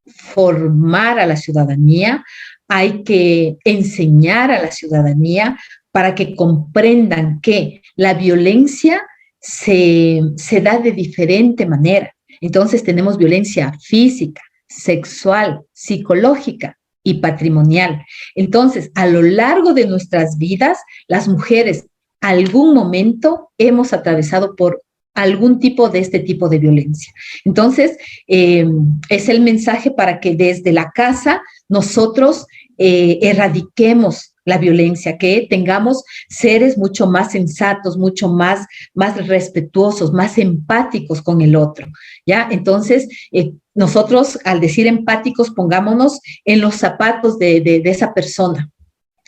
formar a la ciudadanía, hay que enseñar a la ciudadanía para que comprendan que la violencia se da de diferente manera. Entonces tenemos violencia física, sexual, psicológica y patrimonial. Entonces, a lo largo de nuestras vidas, las mujeres algún momento hemos atravesado por algún tipo de este tipo de violencia. Entonces, es el mensaje para que desde la casa nosotros erradiquemos la violencia, que tengamos seres mucho más sensatos, mucho más respetuosos, más empáticos con el otro, ¿ya? Entonces, nosotros al decir empáticos, pongámonos en los zapatos de esa persona.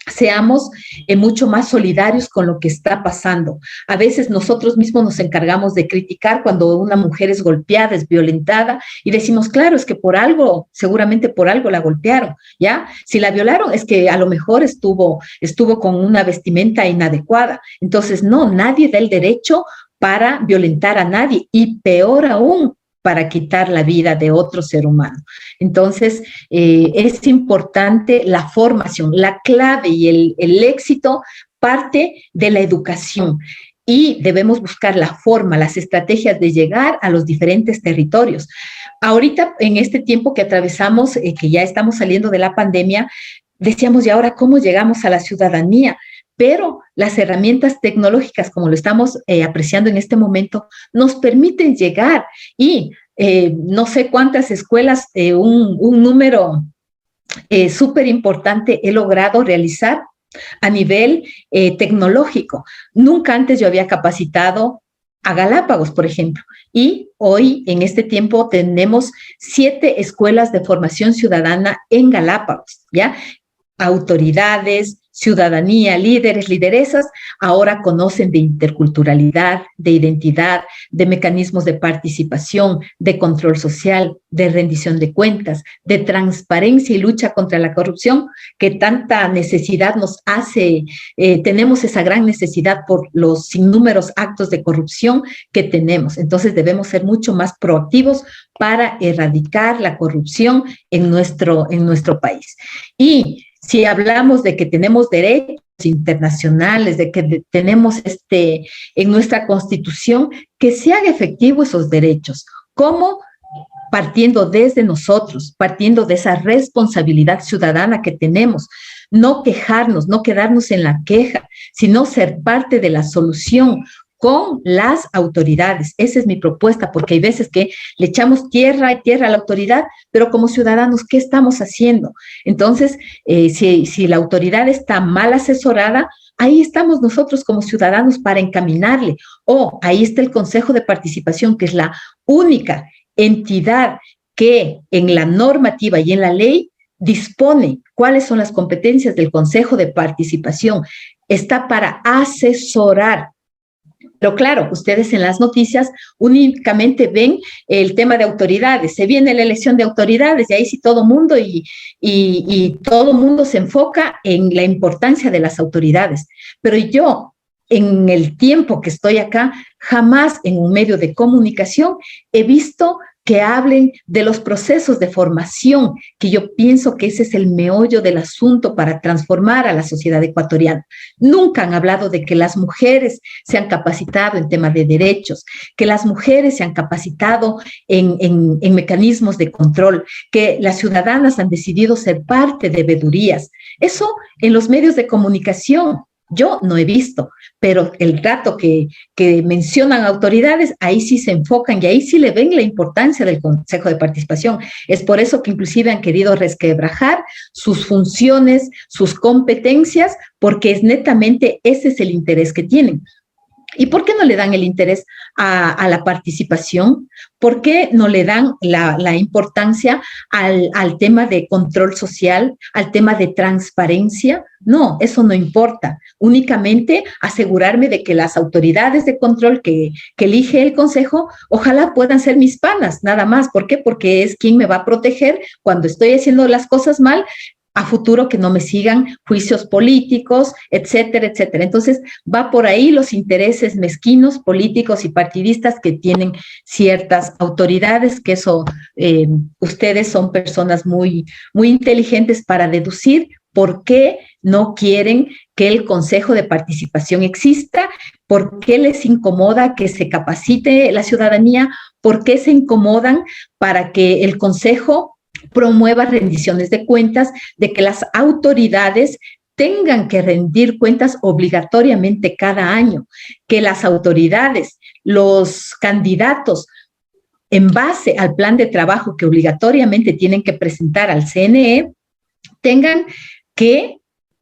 Seamos mucho más solidarios con lo que está pasando. A veces nosotros mismos nos encargamos de criticar cuando una mujer es golpeada, es violentada, y decimos, claro, es que por algo, seguramente por algo la golpearon, ¿ya? Si la violaron es que a lo mejor estuvo con una vestimenta inadecuada. Entonces, no, nadie da el derecho para violentar a nadie, y peor aún, para quitar la vida de otro ser humano. Entonces, es importante la formación, la clave y el éxito parte de la educación, y debemos buscar la forma, las estrategias de llegar a los diferentes territorios. Ahorita, en este tiempo que atravesamos, que ya estamos saliendo de la pandemia, decíamos, ¿y ahora cómo llegamos a la ciudadanía? Pero las herramientas tecnológicas, como lo estamos apreciando en este momento, nos permiten llegar, y no sé cuántas escuelas, un número súper importante he logrado realizar a nivel tecnológico. Nunca antes yo había capacitado a Galápagos, por ejemplo, y hoy en este tiempo tenemos 7 escuelas de formación ciudadana en Galápagos, ¿ya? Autoridades, ciudadanía, líderes, lideresas, ahora conocen de interculturalidad, de identidad, de mecanismos de participación, de control social, de rendición de cuentas, de transparencia y lucha contra la corrupción, que tanta necesidad nos hace. Tenemos esa gran necesidad por los sinnúmeros actos de corrupción que tenemos. Entonces debemos ser mucho más proactivos para erradicar la corrupción en nuestro país. Y si hablamos de que tenemos derechos internacionales, de que tenemos en nuestra Constitución, que se haga efectivo esos derechos. ¿Cómo? Partiendo desde nosotros, partiendo de esa responsabilidad ciudadana que tenemos. No quejarnos, no quedarnos en la queja, sino ser parte de la solución con las autoridades. Esa es mi propuesta, porque hay veces que le echamos tierra y tierra a la autoridad, pero como ciudadanos, ¿qué estamos haciendo? Entonces, si la autoridad está mal asesorada, ahí estamos nosotros como ciudadanos para encaminarle. O ahí está el Consejo de Participación, que es la única entidad que en la normativa y en la ley dispone cuáles son las competencias del Consejo de Participación. Está para asesorar. Pero claro, ustedes en las noticias únicamente ven el tema de autoridades. Se viene la elección de autoridades y ahí sí todo mundo y todo mundo se enfoca en la importancia de las autoridades. Pero yo, en el tiempo que estoy acá, jamás en un medio de comunicación he visto que hablen de los procesos de formación, que yo pienso que ese es el meollo del asunto para transformar a la sociedad ecuatoriana. Nunca han hablado de que las mujeres se han capacitado en temas de derechos, que las mujeres se han capacitado en mecanismos de control, que las ciudadanas han decidido ser parte de veedurías. Eso en los medios de comunicación yo no he visto, pero el rato que mencionan autoridades, ahí sí se enfocan y ahí sí le ven la importancia del Consejo de Participación. Es por eso que inclusive han querido resquebrajar sus funciones, sus competencias, porque es netamente ese es el interés que tienen. ¿Y por qué no le dan el interés a la participación? ¿Por qué no le dan la importancia al tema de control social, al tema de transparencia? No, eso no importa. Únicamente asegurarme de que las autoridades de control que elige el Consejo, ojalá puedan ser mis panas, nada más. ¿Por qué? Porque es quien me va a proteger cuando estoy haciendo las cosas mal, a futuro, que no me sigan juicios políticos, etcétera, etcétera. Entonces, va por ahí los intereses mezquinos, políticos y partidistas que tienen ciertas autoridades, que eso, ustedes son personas muy, muy inteligentes para deducir por qué no quieren que el Consejo de Participación exista, por qué les incomoda que se capacite la ciudadanía, por qué se incomodan para que el Consejo promueva rendiciones de cuentas, de que las autoridades tengan que rendir cuentas obligatoriamente cada año, que las autoridades, los candidatos, en base al plan de trabajo que obligatoriamente tienen que presentar al CNE, tengan que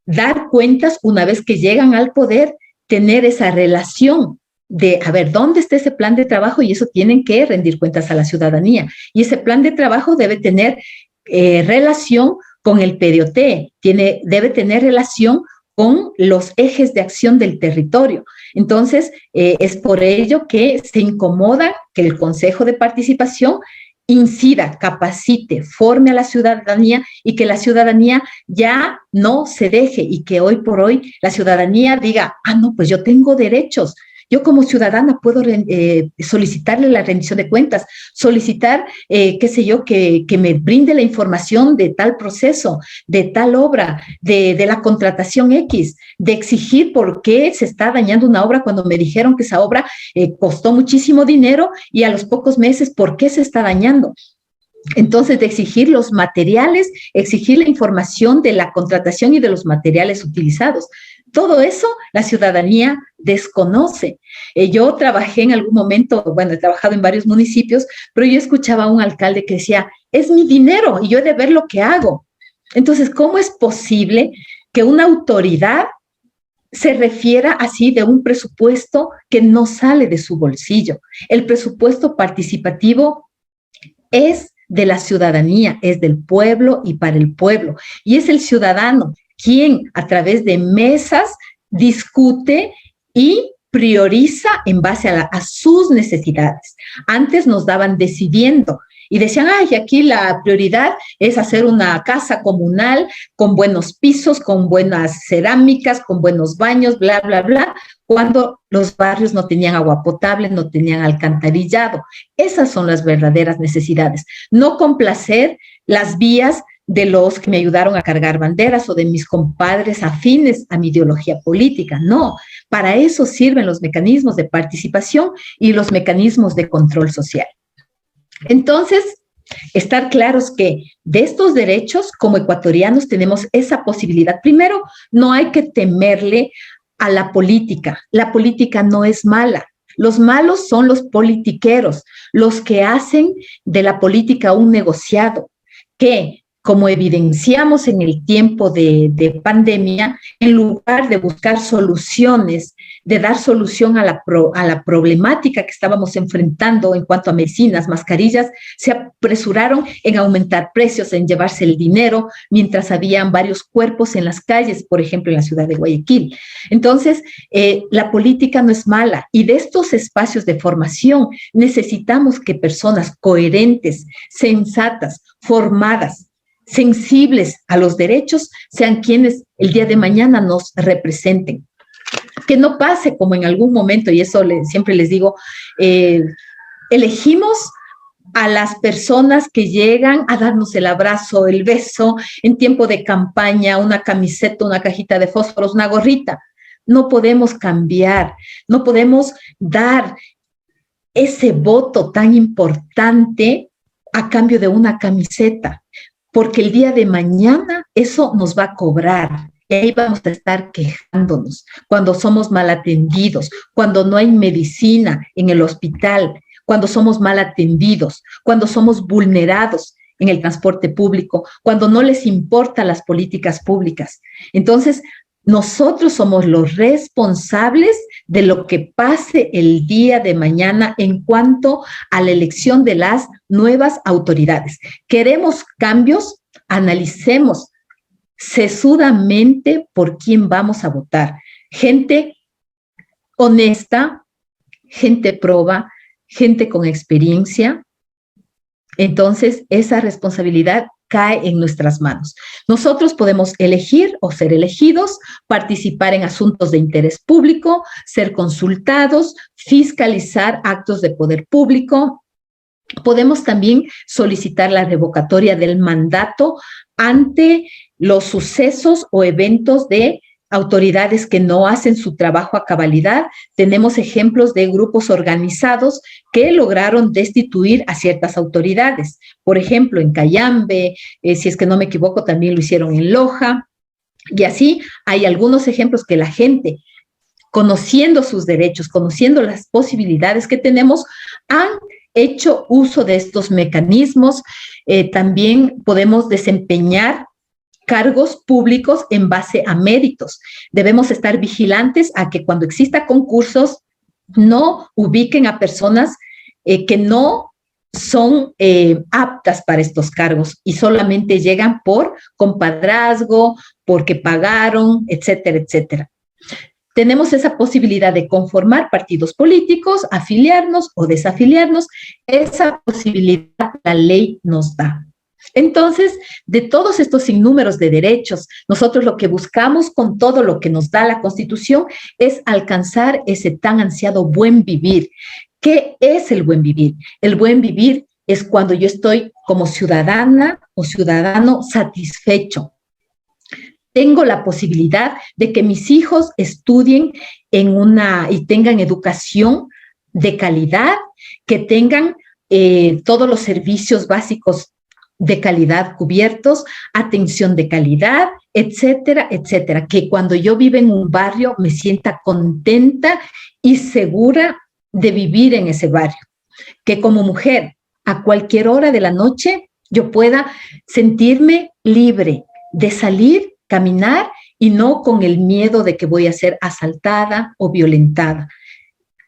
dar cuentas una vez que llegan al poder, tener esa relación de, a ver, ¿dónde está ese plan de trabajo? Y eso tienen que rendir cuentas a la ciudadanía. Y ese plan de trabajo debe tener relación con el PDOT, debe tener relación con los ejes de acción del territorio. Entonces, es por ello que se incomoda que el Consejo de Participación incida, capacite, forme a la ciudadanía y que la ciudadanía ya no se deje y que hoy por hoy la ciudadanía diga, ah, no, pues yo tengo derechos. Yo como ciudadana puedo solicitarle la rendición de cuentas, solicitar, qué sé yo, que me brinde la información de tal proceso, de tal obra, de la contratación X, de exigir por qué se está dañando una obra cuando me dijeron que esa obra costó muchísimo dinero y a los pocos meses, ¿por qué se está dañando? Entonces, de exigir los materiales, exigir la información de la contratación y de los materiales utilizados. Todo eso la ciudadanía desconoce. Yo trabajé en algún momento, bueno, he trabajado en varios municipios, pero yo escuchaba a un alcalde que decía, es mi dinero y yo he de ver lo que hago. Entonces, ¿cómo es posible que una autoridad se refiera así de un presupuesto que no sale de su bolsillo? El presupuesto participativo es de la ciudadanía, es del pueblo y para el pueblo. Y es el ciudadano quien a través de mesas discute y prioriza en base a sus necesidades. Antes nos daban decidiendo y decían, ay, aquí la prioridad es hacer una casa comunal con buenos pisos, con buenas cerámicas, con buenos baños, bla, bla, bla, cuando los barrios no tenían agua potable, no tenían alcantarillado. Esas son las verdaderas necesidades. No complacer las vías de los que me ayudaron a cargar banderas o de mis compadres afines a mi ideología política. No, para eso sirven los mecanismos de participación y los mecanismos de control social. Entonces, estar claros que de estos derechos, como ecuatorianos, tenemos esa posibilidad. Primero, no hay que temerle a la política. La política no es mala. Los malos son los politiqueros, los que hacen de la política un negociado, que como evidenciamos en el tiempo de pandemia, en lugar de buscar soluciones, de dar solución a la problemática que estábamos enfrentando en cuanto a medicinas, mascarillas, se apresuraron en aumentar precios, en llevarse el dinero, mientras habían varios cuerpos en las calles, por ejemplo, en la ciudad de Guayaquil. Entonces, la política no es mala, y de estos espacios de formación necesitamos que personas coherentes, sensatas, formadas, sensibles a los derechos, sean quienes el día de mañana nos representen. Que no pase como en algún momento, y eso siempre les digo, elegimos a las personas que llegan a darnos el abrazo, el beso, en tiempo de campaña, una camiseta, una cajita de fósforos, una gorrita. No podemos cambiar, no podemos dar ese voto tan importante a cambio de una camiseta, porque el día de mañana eso nos va a cobrar. Y ahí vamos a estar quejándonos cuando somos mal atendidos, cuando no hay medicina en el hospital, cuando somos mal atendidos, cuando somos vulnerados en el transporte público, cuando no les importan las políticas públicas. Entonces, nosotros somos los responsables de lo que pase el día de mañana en cuanto a la elección de las nuevas autoridades. ¿Queremos cambios? Analicemos sesudamente por quién vamos a votar. Gente honesta, gente proba, gente con experiencia. Entonces, esa responsabilidad cae en nuestras manos. Nosotros podemos elegir o ser elegidos, participar en asuntos de interés público, ser consultados, fiscalizar actos de poder público. Podemos también solicitar la revocatoria del mandato ante los sucesos o eventos de autoridades que no hacen su trabajo a cabalidad. Tenemos ejemplos de grupos organizados que lograron destituir a ciertas autoridades. Por ejemplo, en Cayambe, si es que no me equivoco, también lo hicieron en Loja. Y así hay algunos ejemplos que la gente, conociendo sus derechos, conociendo las posibilidades que tenemos, han hecho uso de estos mecanismos. También podemos desempeñar cargos públicos en base a méritos. Debemos estar vigilantes a que cuando exista concursos no ubiquen a personas que no son aptas para estos cargos y solamente llegan por compadrazgo, porque pagaron, etcétera, etcétera. Tenemos esa posibilidad de conformar partidos políticos, afiliarnos o desafiliarnos. Esa posibilidad la ley nos da. Entonces, de todos estos sinnúmeros de derechos, nosotros lo que buscamos con todo lo que nos da la Constitución es alcanzar ese tan ansiado buen vivir. ¿Qué es el buen vivir? El buen vivir es cuando yo estoy como ciudadana o ciudadano satisfecho. Tengo la posibilidad de que mis hijos estudien y tengan educación de calidad, que tengan todos los servicios básicos de calidad cubiertos, atención de calidad, etcétera, etcétera. Que cuando yo vivo en un barrio me sienta contenta y segura de vivir en ese barrio. Que como mujer, a cualquier hora de la noche, yo pueda sentirme libre de salir, caminar y no con el miedo de que voy a ser asaltada o violentada.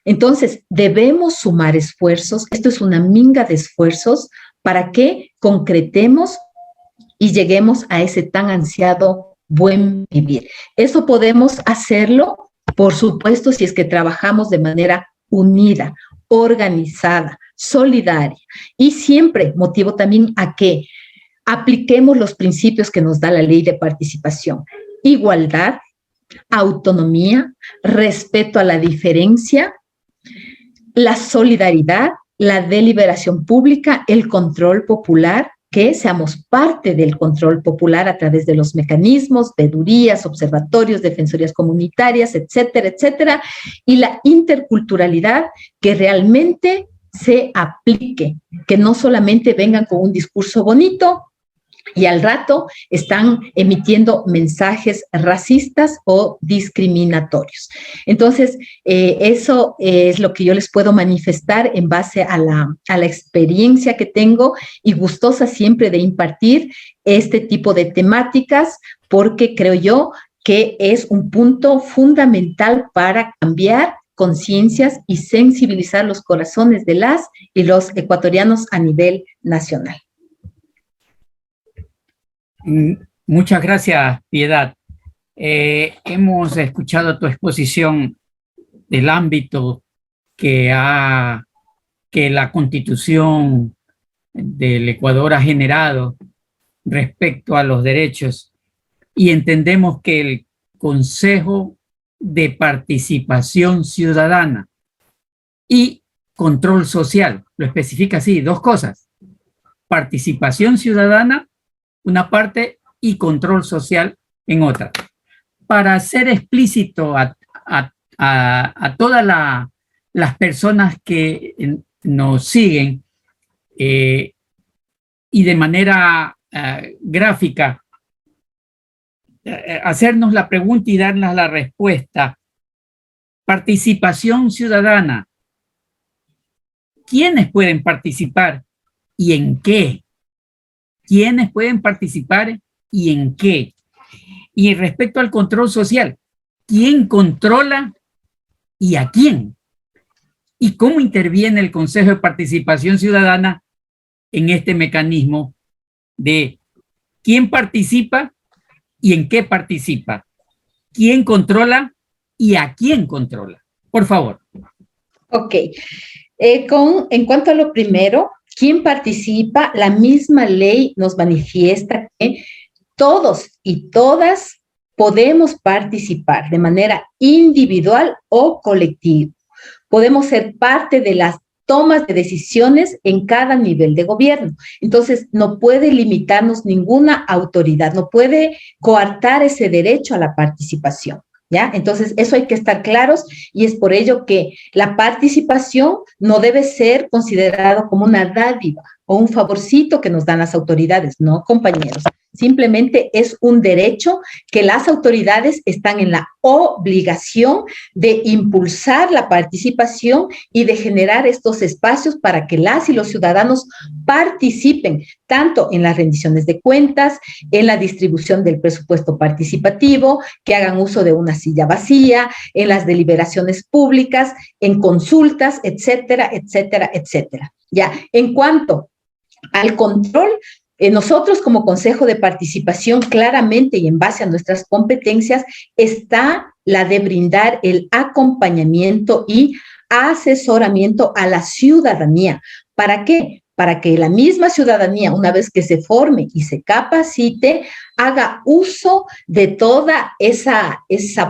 Entonces, debemos sumar esfuerzos. Esto es una minga de esfuerzos para que concretemos y lleguemos a ese tan ansiado buen vivir. Eso podemos hacerlo, por supuesto, si es que trabajamos de manera unida, organizada, solidaria. Y siempre motivo también a que apliquemos los principios que nos da la ley de participación. Igualdad, autonomía, respeto a la diferencia, la solidaridad, la deliberación pública, el control popular, que seamos parte del control popular a través de los mecanismos, veedurías, observatorios, defensorías comunitarias, etcétera, etcétera, y la interculturalidad, que realmente se aplique, que no solamente vengan con un discurso bonito y al rato están emitiendo mensajes racistas o discriminatorios. Entonces, eso es lo que yo les puedo manifestar en base a la experiencia que tengo y gustosa siempre de impartir este tipo de temáticas, porque creo yo que es un punto fundamental para cambiar conciencias y sensibilizar los corazones de las y los ecuatorianos a nivel nacional. Muchas gracias, Piedad. Hemos escuchado tu exposición del ámbito que la Constitución del Ecuador ha generado respecto a los derechos, y entendemos que el Consejo de Participación Ciudadana y Control Social lo especifica así, dos cosas: participación ciudadana una parte y control social en otra. Para ser explícito a todas las personas que nos siguen y de manera gráfica, hacernos la pregunta y darnos la respuesta. Participación ciudadana. ¿Quiénes pueden participar y en qué? ¿Quiénes pueden participar y en qué? Y respecto al control social, ¿quién controla y a quién? ¿Y cómo interviene el Consejo de Participación Ciudadana en este mecanismo de quién participa y en qué participa? ¿Quién controla y a quién controla? Por favor. Ok. En cuanto a lo primero, ¿quién participa? La misma ley nos manifiesta que todos y todas podemos participar de manera individual o colectiva. Podemos ser parte de las tomas de decisiones en cada nivel de gobierno. Entonces, no puede limitarnos ninguna autoridad, no puede coartar ese derecho a la participación. ¿Ya? Entonces, eso hay que estar claros, y es por ello que la participación no debe ser considerado como una dádiva o un favorcito que nos dan las autoridades, no, compañeros. Simplemente es un derecho que las autoridades están en la obligación de impulsar la participación y de generar estos espacios para que las y los ciudadanos participen tanto en las rendiciones de cuentas, en la distribución del presupuesto participativo, que hagan uso de una silla vacía, en las deliberaciones públicas, en consultas, etcétera, etcétera, etcétera. Ya, en cuanto al control, nosotros como Consejo de Participación, claramente y en base a nuestras competencias, está la de brindar el acompañamiento y asesoramiento a la ciudadanía. ¿Para qué? Para que la misma ciudadanía, una vez que se forme y se capacite, haga uso de toda esa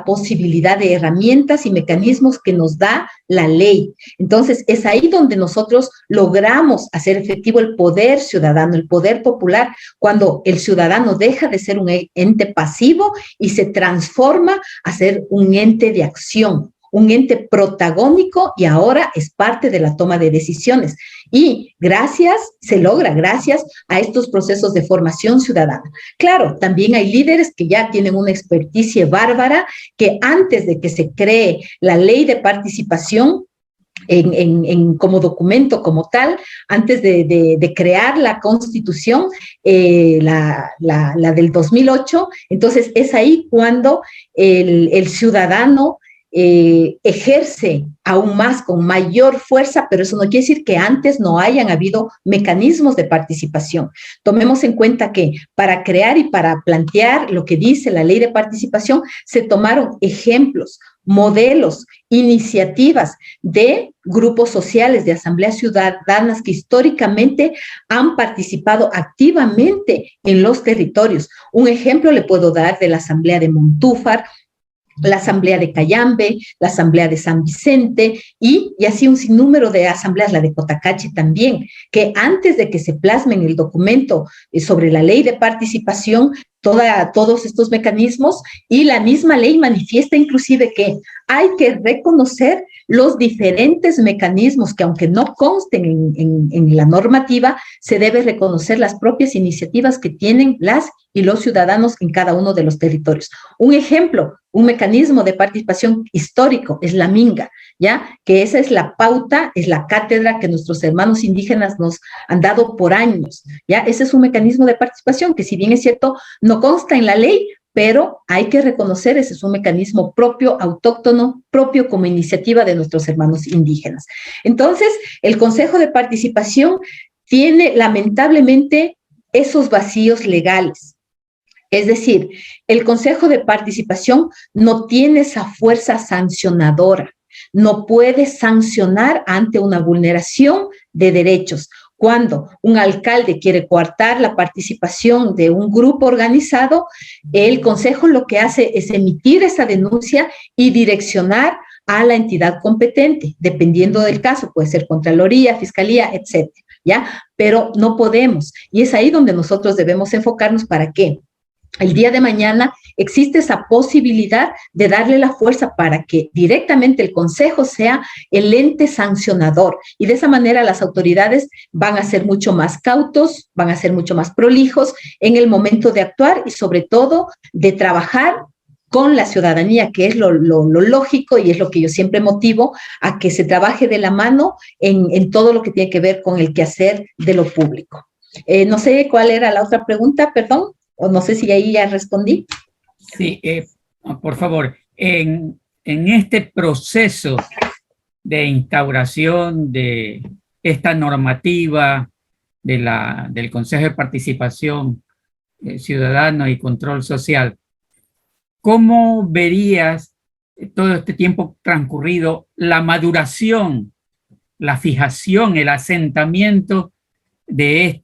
posibilidad de herramientas y mecanismos que nos da la ley. Entonces, es ahí donde nosotros logramos hacer efectivo el poder ciudadano, el poder popular, cuando el ciudadano deja de ser un ente pasivo y se transforma a ser un ente de acción, un ente protagónico, y ahora es parte de la toma de decisiones. Y se logra gracias a estos procesos de formación ciudadana. Claro, también hay líderes que ya tienen una experticia bárbara, que antes de que se cree la ley de participación como documento como tal, antes de crear la Constitución, la del 2008, entonces es ahí cuando el ciudadano ejerce aún más con mayor fuerza, pero eso no quiere decir que antes no hayan habido mecanismos de participación. Tomemos en cuenta que para crear y para plantear lo que dice la ley de participación, se tomaron ejemplos, modelos, iniciativas de grupos sociales, de asambleas ciudadanas que históricamente han participado activamente en los territorios. Un ejemplo le puedo dar de la Asamblea de Montúfar, la Asamblea de Cayambe, la Asamblea de San Vicente y así un sinnúmero de asambleas, la de Cotacachi también, que antes de que se plasme en el documento sobre la ley de participación, todos estos mecanismos, y la misma ley manifiesta inclusive que hay que reconocer los diferentes mecanismos que, aunque no consten en la normativa, se debe reconocer las propias iniciativas que tienen las y los ciudadanos en cada uno de los territorios. Un ejemplo, un mecanismo de participación histórico es la minga, ¿ya? Que esa es la pauta, es la cátedra que nuestros hermanos indígenas nos han dado por años, ¿ya? Ese es un mecanismo de participación que, si bien es cierto, no consta en la ley, pero hay que reconocer, ese es un mecanismo propio, autóctono, propio como iniciativa de nuestros hermanos indígenas. Entonces, el Consejo de Participación tiene lamentablemente esos vacíos legales. Es decir, el Consejo de Participación no tiene esa fuerza sancionadora, no puede sancionar ante una vulneración de derechos. Cuando un alcalde quiere coartar la participación de un grupo organizado, el Consejo lo que hace es emitir esa denuncia y direccionar a la entidad competente, dependiendo del caso, puede ser Contraloría, Fiscalía, etcétera, ¿ya? Pero no podemos, y es ahí donde nosotros debemos enfocarnos. ¿Para qué? El día de mañana existe esa posibilidad de darle la fuerza para que directamente el Consejo sea el ente sancionador, y de esa manera las autoridades van a ser mucho más cautos, van a ser mucho más prolijos en el momento de actuar y sobre todo de trabajar con la ciudadanía, que es lo lógico, y es lo que yo siempre motivo a que se trabaje de la mano en todo lo que tiene que ver con el quehacer de lo público. No sé cuál era la otra pregunta, perdón. O no sé si ahí ya respondí. Sí, por favor, en este proceso de instauración de esta normativa del Consejo de Participación Ciudadana y Control Social, ¿cómo verías todo este tiempo transcurrido la maduración, la fijación, el asentamiento de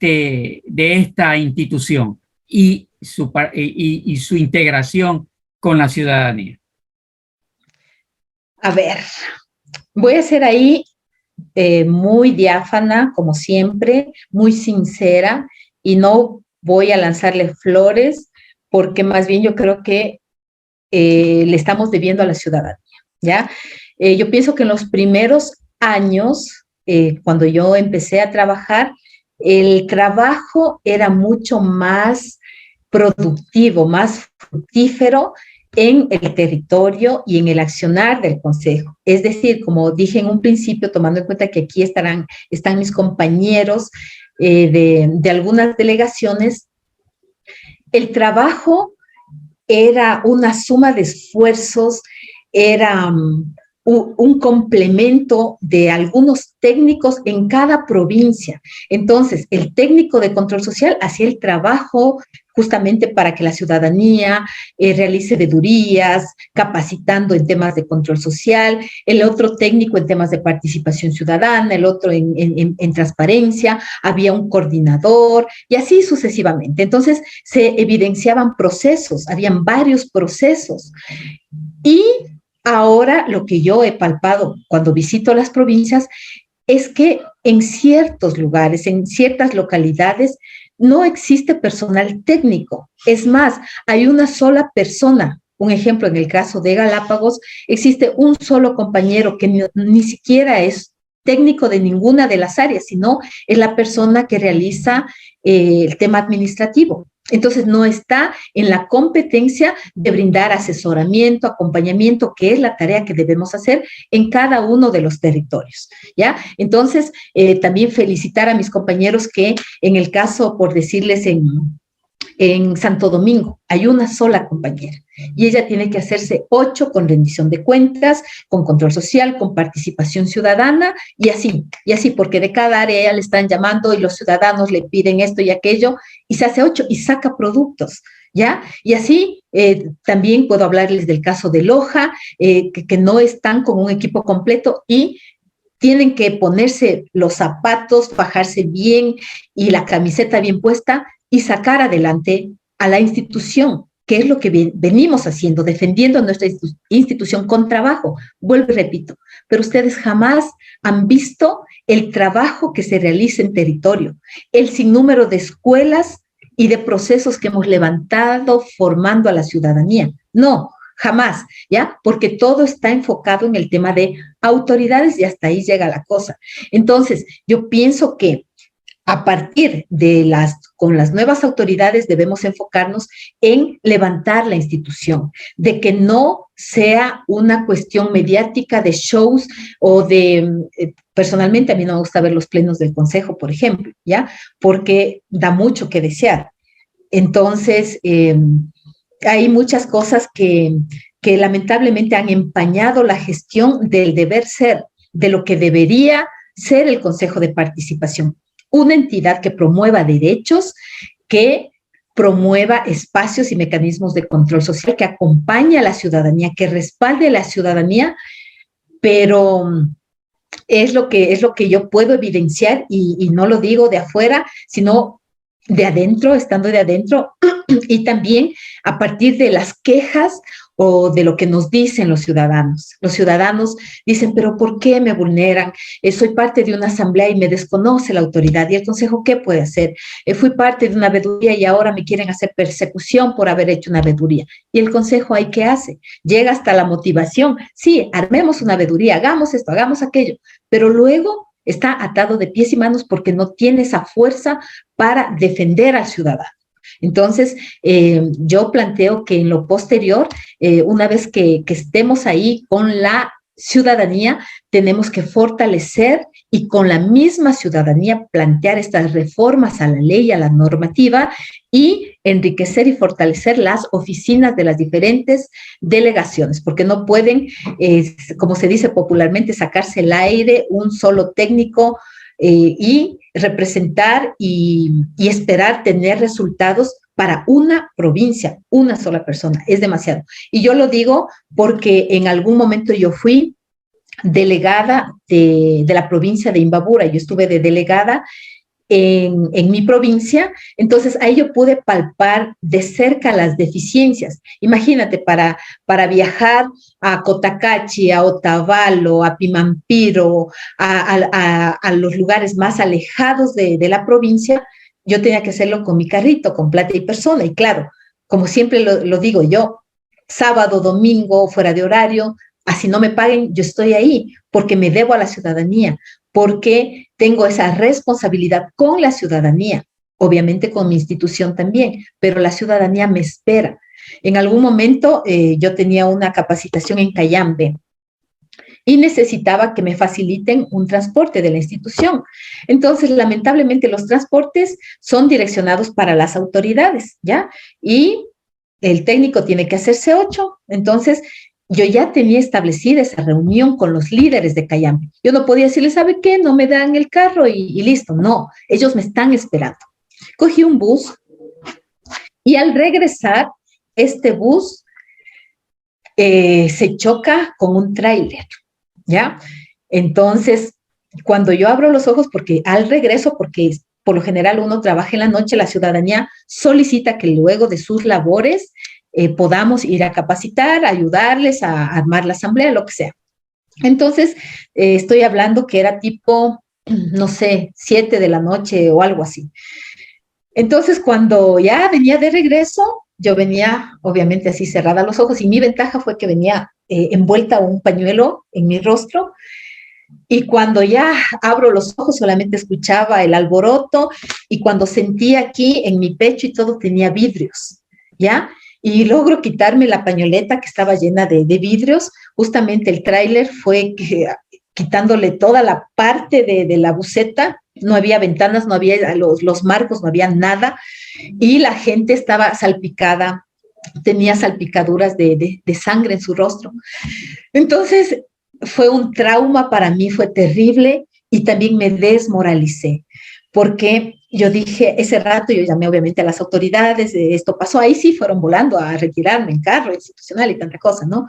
esta institución y su integración con la ciudadanía? A ver, voy a ser ahí muy diáfana, como siempre, muy sincera, y no voy a lanzarle flores, porque más bien yo creo que le estamos debiendo a la ciudadanía, ¿ya? Yo pienso que en los primeros años, cuando yo empecé a trabajar, el trabajo era mucho más productivo, más fructífero en el territorio y en el accionar del Consejo. Es decir, como dije en un principio, tomando en cuenta que aquí están mis compañeros de algunas delegaciones, el trabajo era una suma de esfuerzos, era un complemento de algunos técnicos en cada provincia. Entonces, el técnico de control social hacía el trabajo justamente para que la ciudadanía realice veedurías, capacitando en temas de control social, el otro técnico en temas de participación ciudadana, el otro en transparencia, había un coordinador y así sucesivamente. Entonces, se evidenciaban procesos, habían varios procesos. Y ahora lo que yo he palpado cuando visito las provincias es que en ciertos lugares, en ciertas localidades, no existe personal técnico. Es más, hay una sola persona. Un ejemplo, en el caso de Galápagos, existe un solo compañero que ni siquiera es técnico de ninguna de las áreas, sino es la persona que realiza el tema administrativo. Entonces, no está en la competencia de brindar asesoramiento, acompañamiento, que es la tarea que debemos hacer en cada uno de los territorios, ¿ya? Entonces, también felicitar a mis compañeros que en el caso, por decirles, en Santo Domingo hay una sola compañera y ella tiene que hacerse 8 con rendición de cuentas, con control social, con participación ciudadana y así, porque de cada área ella le están llamando y los ciudadanos le piden esto y aquello y se hace 8 y saca productos, ¿ya? Y así también puedo hablarles del caso de Loja, que no están con un equipo completo y tienen que ponerse los zapatos, fajarse bien y la camiseta bien puesta y sacar adelante a la institución, que es lo que venimos haciendo, defendiendo nuestra institución con trabajo. Vuelvo y repito, pero ustedes jamás han visto el trabajo que se realiza en territorio, el sinnúmero de escuelas y de procesos que hemos levantado formando a la ciudadanía. No, jamás, ¿ya? Porque todo está enfocado en el tema de autoridades y hasta ahí llega la cosa. Entonces, yo pienso que a partir de con las nuevas autoridades debemos enfocarnos en levantar la institución, de que no sea una cuestión mediática de shows o personalmente a mí no me gusta ver los plenos del consejo, por ejemplo, ¿ya? Porque da mucho que desear. Entonces, hay muchas cosas que lamentablemente han empañado la gestión del deber ser, de lo que debería ser el Consejo de Participación. Una entidad que promueva derechos, que promueva espacios y mecanismos de control social, que acompañe a la ciudadanía, que respalde a la ciudadanía, pero es lo que yo puedo evidenciar y no lo digo de afuera, sino de adentro, estando de adentro, y también a partir de las quejas o de lo que nos dicen los ciudadanos. Los ciudadanos dicen, pero ¿por qué me vulneran? Soy parte de una asamblea y me desconoce la autoridad. ¿Y el consejo qué puede hacer? Fui parte de una veeduría y ahora me quieren hacer persecución por haber hecho una veeduría. ¿Y el consejo ahí qué hace? Llega hasta la motivación. Sí, armemos una veeduría, hagamos esto, hagamos aquello. Pero luego está atado de pies y manos porque no tiene esa fuerza para defender al ciudadano. Entonces, yo planteo que en lo posterior, una vez que estemos ahí con la ciudadanía, tenemos que fortalecer y con la misma ciudadanía plantear estas reformas a la ley, a la normativa y enriquecer y fortalecer las oficinas de las diferentes delegaciones, porque no pueden, como se dice popularmente, sacarse el aire un solo técnico y representar y esperar tener resultados para una provincia, una sola persona, es demasiado. Y yo lo digo porque en algún momento yo fui delegada de la provincia de Imbabura, yo estuve de delegada en mi provincia, entonces ahí yo pude palpar de cerca las deficiencias. Imagínate, para viajar a Cotacachi, a Otavalo, a Pimampiro, a los lugares más alejados de la provincia, yo tenía que hacerlo con mi carrito, con plata y persona, y claro, como siempre lo digo yo, sábado, domingo, fuera de horario, así no me paguen, yo estoy ahí, porque me debo a la ciudadanía, porque tengo esa responsabilidad con la ciudadanía, obviamente con mi institución también, pero la ciudadanía me espera. En algún momento yo tenía una capacitación en Cayambe y necesitaba que me faciliten un transporte de la institución. Entonces, lamentablemente, los transportes son direccionados para las autoridades, ¿ya? Y el técnico tiene que hacerse 8, entonces yo ya tenía establecida esa reunión con los líderes de Cayambe. Yo no podía decirles, ¿sabe qué? No me dan el carro y listo. No, ellos me están esperando. Cogí un bus y al regresar, este bus se choca con un tráiler, ¿ya? Entonces, cuando yo abro los ojos, porque al regreso, porque por lo general uno trabaja en la noche, la ciudadanía solicita que luego de sus labores podamos ir a capacitar, ayudarles a armar la asamblea, lo que sea. Entonces, estoy hablando que era tipo, no sé, 7 de la noche o algo así. Entonces, cuando ya venía de regreso, yo venía, obviamente, así cerrada los ojos, y mi ventaja fue que venía envuelta un pañuelo en mi rostro, y cuando ya abro los ojos solamente escuchaba el alboroto, y cuando sentí aquí en mi pecho y todo tenía vidrios, ¿ya? Y logro quitarme la pañoleta que estaba llena de vidrios. Justamente el tráiler fue quitándole toda la parte de la buseta, no había ventanas, no había los marcos, no había nada, y la gente estaba salpicada, tenía salpicaduras de sangre en su rostro. Entonces fue un trauma para mí, fue terrible, y también me desmoralicé, porque yo dije, ese rato yo llamé obviamente a las autoridades, esto pasó, ahí sí fueron volando a retirarme en carro institucional y tanta cosa, ¿no?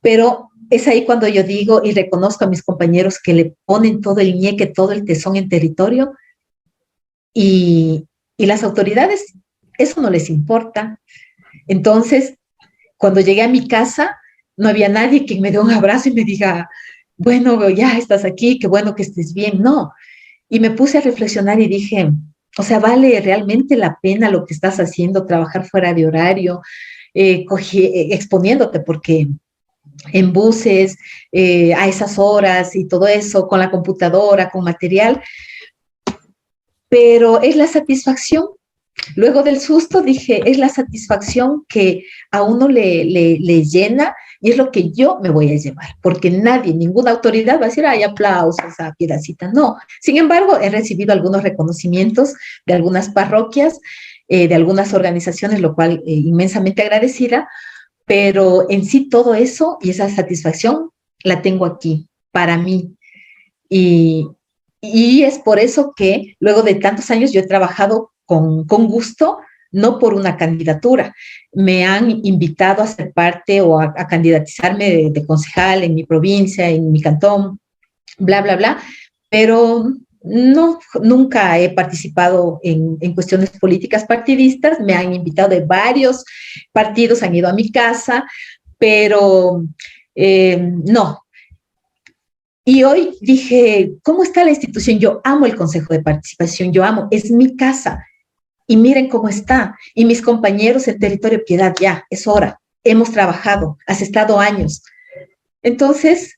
Pero es ahí cuando yo digo y reconozco a mis compañeros que le ponen todo el ñeque, todo el tesón en territorio, y las autoridades, eso no les importa. Entonces, cuando llegué a mi casa, no había nadie que me dé un abrazo y me diga, bueno, ya estás aquí, qué bueno que estés bien, no. Y me puse a reflexionar y dije, O sea, ¿vale realmente la pena lo que estás haciendo, trabajar fuera de horario, exponiéndote? Porque en buses, a esas horas y todo eso, con la computadora, con material, pero es la satisfacción. Luego del susto dije, es la satisfacción que a uno le llena y es lo que yo me voy a llevar, porque nadie, ninguna autoridad va a decir, hay aplausos a Piedacita, no. Sin embargo, he recibido algunos reconocimientos de algunas parroquias, de algunas organizaciones, lo cual inmensamente agradecida, pero en sí todo eso y esa satisfacción la tengo aquí, para mí. Y, y es por eso que luego de tantos años yo he trabajado con gusto, no por una candidatura. Me han invitado a ser parte o a candidatizarme de concejal en mi provincia, en mi cantón, bla, bla, bla, pero no, nunca he participado en cuestiones políticas partidistas. Me han invitado de varios partidos, han ido a mi casa, pero no. Y hoy dije, ¿cómo está la institución? Yo amo el Consejo de Participación, yo amo, es mi casa. Y miren cómo está. Y mis compañeros en Territorio Piedad, ya, es hora. Hemos trabajado, has estado años. Entonces,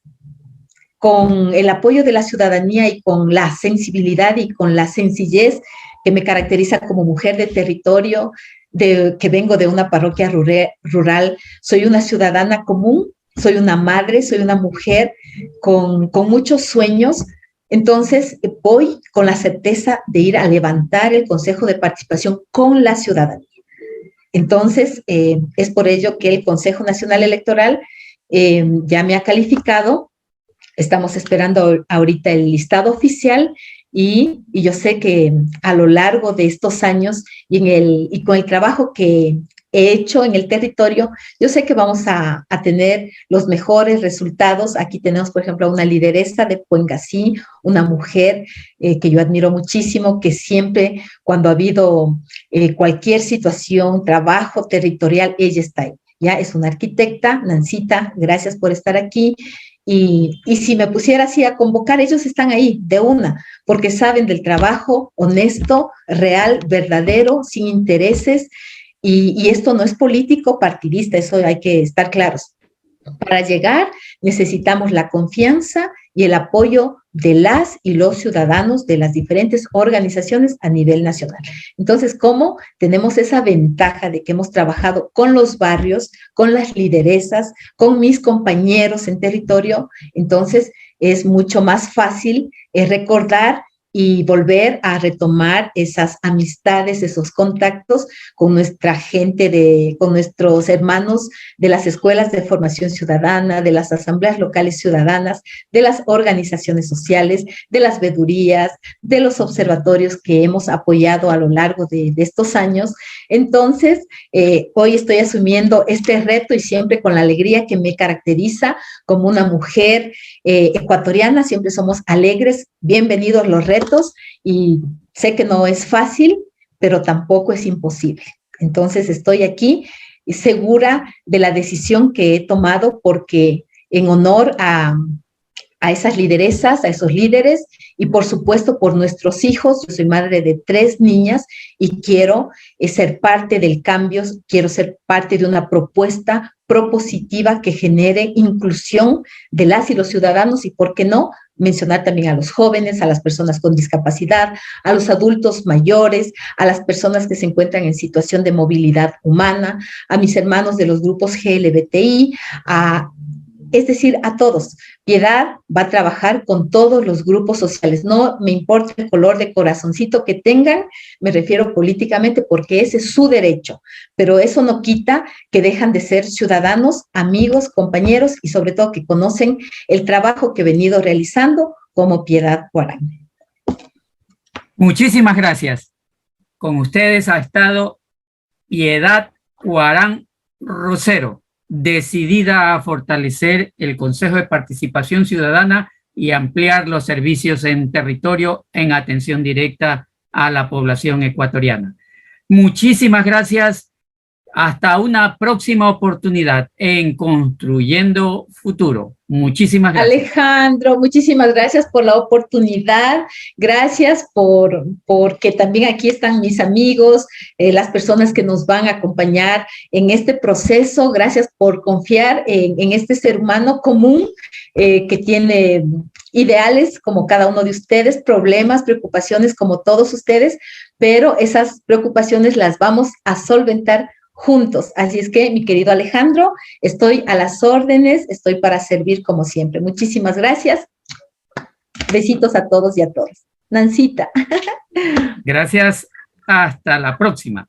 con el apoyo de la ciudadanía y con la sensibilidad y con la sencillez que me caracteriza como mujer de territorio, que vengo de una parroquia rural, soy una ciudadana común, soy una madre, soy una mujer con muchos sueños. Entonces voy con la certeza de ir a levantar el Consejo de Participación con la ciudadanía. Entonces, es por ello que el Consejo Nacional Electoral ya me ha calificado. Estamos esperando ahorita el listado oficial y yo sé que a lo largo de estos años y con el trabajo que he hecho en el territorio, yo sé que vamos a tener los mejores resultados. Aquí tenemos, por ejemplo, una lideresa de Puengasí, una mujer que yo admiro muchísimo, que siempre cuando ha habido cualquier situación, trabajo territorial, ella está ahí. Ya es una arquitecta. Nancita, gracias por estar aquí. Y si me pusiera así a convocar, ellos están ahí de una, porque saben del trabajo honesto, real, verdadero, sin intereses, y esto no es político partidista, eso hay que estar claros. Para llegar necesitamos la confianza y el apoyo de las y los ciudadanos de las diferentes organizaciones a nivel nacional. Entonces, ¿cómo tenemos esa ventaja de que hemos trabajado con los barrios, con las lideresas, con mis compañeros en territorio? Entonces, es mucho más fácil recordar y volver a retomar esas amistades, esos contactos con nuestra gente, con nuestros hermanos de las escuelas de formación ciudadana, de las asambleas locales ciudadanas, de las organizaciones sociales, de las vedurías, de los observatorios que hemos apoyado a lo largo de estos años. Entonces, hoy estoy asumiendo este reto y siempre con la alegría que me caracteriza como una mujer ecuatoriana. Siempre somos alegres, bienvenidos los retos, y sé que no es fácil, pero tampoco es imposible. Entonces estoy aquí segura de la decisión que he tomado, porque en honor a esas lideresas, a esos líderes, y por supuesto por nuestros hijos. Yo soy madre de 3 niñas y quiero ser parte del cambio, quiero ser parte de una propuesta propositiva que genere inclusión de las y los ciudadanos, y por qué no mencionar también a los jóvenes, a las personas con discapacidad, a los adultos mayores, a las personas que se encuentran en situación de movilidad humana, a mis hermanos de los grupos GLBTI, es decir, a todos. Piedad va a trabajar con todos los grupos sociales. No me importa el color de corazoncito que tengan, me refiero políticamente, porque ese es su derecho. Pero eso no quita que dejan de ser ciudadanos, amigos, compañeros, y sobre todo que conocen el trabajo que he venido realizando como Piedad Guarán. Muchísimas gracias. Con ustedes ha estado Piedad Guarán Rosero, decidida a fortalecer el Consejo de Participación Ciudadana y ampliar los servicios en territorio en atención directa a la población ecuatoriana. Muchísimas gracias. Hasta una próxima oportunidad en Construyendo Futuro. Muchísimas gracias. Alejandro, muchísimas gracias por la oportunidad, gracias porque también aquí están mis amigos, las personas que nos van a acompañar en este proceso, gracias por confiar en este ser humano común que tiene ideales como cada uno de ustedes, problemas, preocupaciones como todos ustedes, pero esas preocupaciones las vamos a solventar juntos. Así es que, mi querido Alejandro, estoy a las órdenes, estoy para servir como siempre. Muchísimas gracias. Besitos a todos y a todas. Nancita. Gracias. Hasta la próxima.